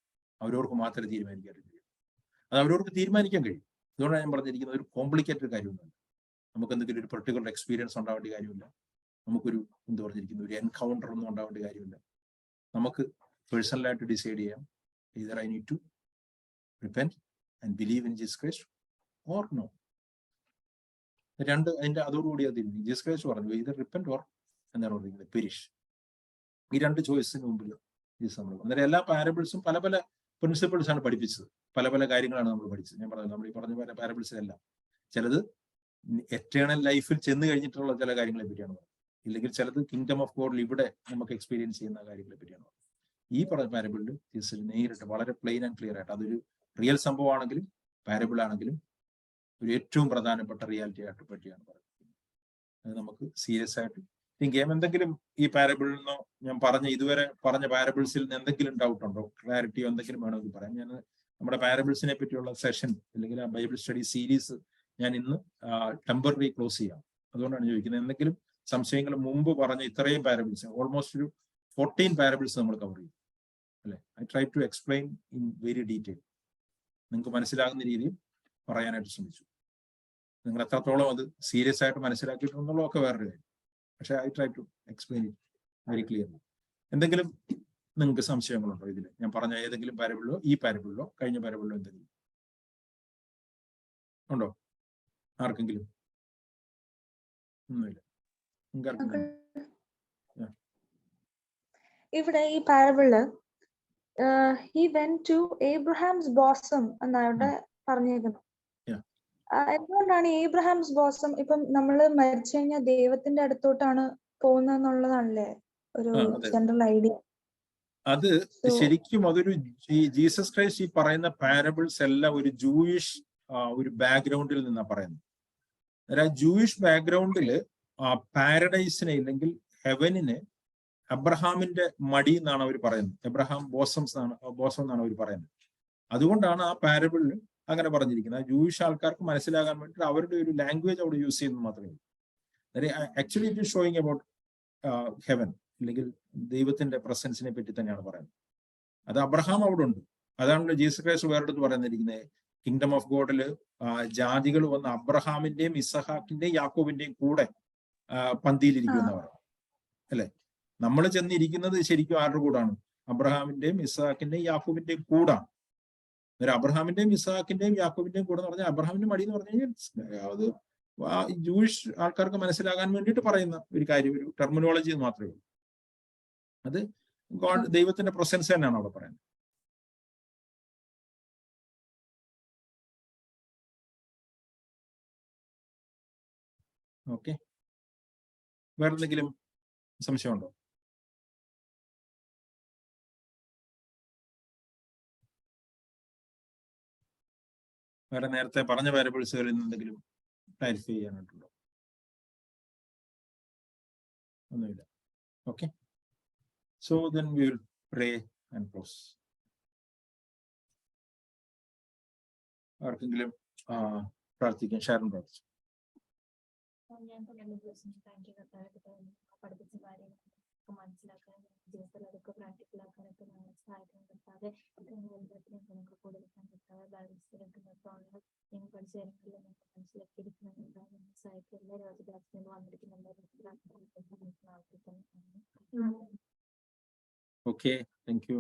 അവരവർക്ക് മാത്രമേ തീരുമാനിക്കാൻ കഴിയൂ. അത് അവരവർക്ക് തീരുമാനിക്കാൻ കഴിയും. അതുകൊണ്ടാണ് ഞാൻ പറഞ്ഞിരിക്കുന്നത് ഒരു കോംപ്ലിക്കേറ്റഡ് കാര്യമൊന്നുമല്ല. നമുക്ക് എന്തെങ്കിലും ഒരു പെർട്ടിക്കുലർ എക്സ്പീരിയൻസ് ഉണ്ടാവേണ്ട കാര്യമില്ല. നമുക്കൊരു എന്താ പറഞ്ഞിരിക്കുന്നത് ഒരു എൻകൗണ്ടർ ഒന്നും ഉണ്ടാവേണ്ട കാര്യമില്ല. നമുക്ക് പേഴ്സണലായിട്ട് ഡിസൈഡ് ചെയ്യാം, either I need to repent and believe in Jesus Christ or no. അതിന്റെ അതോടുകൂടി അത് ജീസസ് ക്രൈസ്റ്റ് പറഞ്ഞു either repent or എന്താണ് പറയുന്നത് പെരിഷ്. ഈ രണ്ട് ചോയ്സിന് മുമ്പിൽ ജീസസ് നമ്മൾ അന്നേരം എല്ലാ പാരബിൾസും പല പല പ്രിൻസിപ്പിൾസ് ആണ് പഠിപ്പിച്ചത്. പല പല കാര്യങ്ങളാണ് നമ്മൾ പഠിച്ചത്. ഞാൻ പറഞ്ഞു നമ്മൾ ഈ പറഞ്ഞ പോലെ പാരബിൾസിലെല്ലാം ചിലത് എറ്റേണൽ ലൈഫിൽ ചെന്ന് കഴിഞ്ഞിട്ടുള്ള ചില കാര്യങ്ങളെ പറ്റിയാണ് പറയുന്നത്. ഇല്ലെങ്കിൽ ചിലത് കിങ്ഡം ഓഫ് ഗോഡിൽ ഇവിടെ നമുക്ക് എക്സ്പീരിയൻസ് ചെയ്യുന്ന കാര്യങ്ങളെ പറ്റിയാണ് പറയുന്നത്. ഈ പറഞ്ഞ പാരബിളിൽ ജീസസ് നേരിട്ട് വളരെ പ്ലെയിൻ ആൻഡ് ക്ലിയർ ആയിട്ട് അതൊരു റിയൽ സംഭവമാണെങ്കിലും പാരബിൾ ആണെങ്കിലും ഒരു ഏറ്റവും പ്രധാനപ്പെട്ട റിയാലിറ്റി ആയിട്ട് പറ്റിയാണ് പറയുന്നത്. അത് നമുക്ക് സീരിയസ് ആയിട്ട് തിങ്ക് ചെയ്യാം. എന്തെങ്കിലും ഈ പാരബിളിൽ നിന്നോ ഞാൻ ഇതുവരെ പറഞ്ഞ പാരബിൾസിൽ നിന്ന് എന്തെങ്കിലും ഡൗട്ട് ഉണ്ടോ, ക്ലാരിറ്റിയോ എന്തെങ്കിലും വേണമെങ്കിൽ പറയാം. ഞാൻ നമ്മുടെ പാരബിൾസിനെ പറ്റിയുള്ള സെഷൻ അല്ലെങ്കിൽ ആ ബൈബിൾ സ്റ്റഡി സീരീസ് ഞാൻ ഇന്ന് ടെമ്പററി ക്ലോസ് ചെയ്യാം. അതുകൊണ്ടാണ് ചോദിക്കുന്നത്. എന്തെങ്കിലും സംശയങ്ങൾ മുമ്പ് പറഞ്ഞ ഇത്രയും പാരബിൾസ് ഓൾമോസ്റ്റ് ഒരു 14 പാരബിൾസ് നമ്മൾ കവർ ചെയ്യും അല്ലെ. I try to explain in very detail. നിങ്ങൾക്ക് മനസ്സിലാകുന്ന രീതിയിൽ പറയാനായിട്ട് ശ്രമിച്ചു. നിങ്ങൾ എത്രത്തോളം അത് സീരിയസ് ആയിട്ട് മനസ്സിലാക്കിയിട്ടുണ്ടെന്നുള്ളതൊക്കെ വേറൊരു കാര്യം. പക്ഷെ I try to explain it very clearly. എന്തെങ്കിലും നിങ്ങൾക്ക് സംശയങ്ങളുണ്ടോ ഇതിൽ ഞാൻ പറഞ്ഞ ഏതെങ്കിലും പാരബിളിലോ ഈ പാരബിളിലോ കഴിഞ്ഞ പാരബിളിലോ എന്തെങ്കിലും ഉണ്ടോ? ആർക്കെങ്കിലും? ഒന്നുമില്ല. ഇവിടെ ഈ parable he went to Abraham's bosom എന്നാണ് പറഞ്ഞേക്കുന്നത്. എന്തുകൊണ്ടാണ് ഏബ്രഹാംസ് ബോസം? ഇപ്പം നമ്മള് മരിച്ചു കഴിഞ്ഞാൽ ദൈവത്തിന്റെ അടുത്തോട്ടാണ് പോകുന്നതെന്നുള്ളതാണല്ലേ ഒരു ജനറൽ ഐഡിയ. അത് ശരിക്കും അതൊരു ജീസസ് ക്രൈസ്റ്റ് ഈ പറയുന്ന പാരബിൾസ് എല്ലാം ഒരു ജൂയിഷ് ഒരു ബാക്ക്ഗ്രൗണ്ടിൽ നിന്നാ പറയുന്നത്. ആ ജൂയിഷ് ബാക്ക്ഗ്രൗണ്ടില് പാരഡൈസിനെ ഇല്ലെങ്കിൽ ഹെവനിനെ അബ്രഹാമിന്റെ മടി എന്നാണ് അവർ പറയുന്നത്. എബ്രഹാം ബോസം എന്നാണ് അവർ പറയുന്നത്. അതുകൊണ്ടാണ് ആ പാരബിളിൽ അങ്ങനെ പറഞ്ഞിരിക്കുന്നത്. ജൂയിഷ് ആൾക്കാർക്ക് മനസ്സിലാകാൻ വേണ്ടി അവരുടെ ഒരു ലാംഗ്വേജ് അവിടെ യൂസ് ചെയ്യുന്നത് മാത്രമേ ഉള്ളൂ. Actually it is showing about heaven അല്ലെങ്കിൽ ദൈവത്തിന്റെ പ്രസൻസിനെ പറ്റി തന്നെയാണ് പറയുന്നത്. അത് അബ്രഹാം അവിടെ ഉണ്ട്. അതാണ് ജീസസ് ക്രൈസ്റ്റ് വേറെടുത്ത് പറയുന്നിരിക്കുന്നത്. കിങ്ഡം ഓഫ് ഗോഡില് ജാതികൾ വന്ന് അബ്രഹാമിന്റെയും ഇസഹാക്കിന്റെയും യാക്കോബിന്റെയും കൂടെ പന്തിയിലിരിക്കുന്നവർ അല്ലെ. നമ്മൾ ചെന്നിരിക്കുന്നത് ശരിക്കും ആരുടെ കൂടാണ്? അബ്രഹാമിന്റെയും ഇസഹാക്കിന്റെയും യാക്കോബിന്റെയും കൂടാണ്. അബ്രഹാമിന്റെയും ഇസഹാക്കിന്റെയും യാക്കോബിന്റെയും കൂടെ എന്ന് പറഞ്ഞാൽ അബ്രഹാമിന്റെ മടി എന്ന് പറഞ്ഞു കഴിഞ്ഞാൽ അത് ജൂയിഷ് ആൾക്കാർക്ക് മനസ്സിലാകാൻ വേണ്ടിയിട്ട് പറയുന്ന ഒരു കാര്യം, ഒരു ടെർമിനോളജി മാത്രമേ ഉള്ളൂ. അത് ഗോഡ് ദൈവത്തിന്റെ പ്രസൻസ് തന്നെയാണ് അവിടെ പറയുന്നത്. ഓക്കെ, വേറെ എന്തെങ്കിലും സംശയമുണ്ടോ? വേറെ നേരത്തെ പറഞ്ഞ പാരബിൾസുകളിൽ നിന്ന് എന്തെങ്കിലും ക്ലാരിഫൈ ചെയ്യാനായിട്ടുണ്ടോ? ഒന്നുമില്ല. Okay, so then we will pray and close. ആർക്കെങ്കിലും പ്രാർത്ഥിക്കാം? ഷാരൻ പ്രാർത്ഥിച്ചു. പഠിപ്പിച്ച കാര്യങ്ങളൊക്കെ മനസ്സിലാക്കാനും ജീവിതത്തിൽ അതൊക്കെ പ്രാക്ടിക്കൽ ആക്കാനൊക്കെ നമ്മളെ സഹായിക്കാൻ പറ്റാതെ നമുക്ക് കൊടുക്കാൻ പറ്റാതെ ബാലൻസിലേക്ക് നിർത്താവുന്ന നിങ്ങൾ പഠിച്ച കാര്യങ്ങളിൽ നമുക്ക് മനസ്സിലാക്കിയിരിക്കണം സഹായിക്കും. എല്ലാ രാജ്യരാജ്യത്തിൽ വന്നിരിക്കുന്ന എല്ലാ ഓക്കെ, താങ്ക് യു.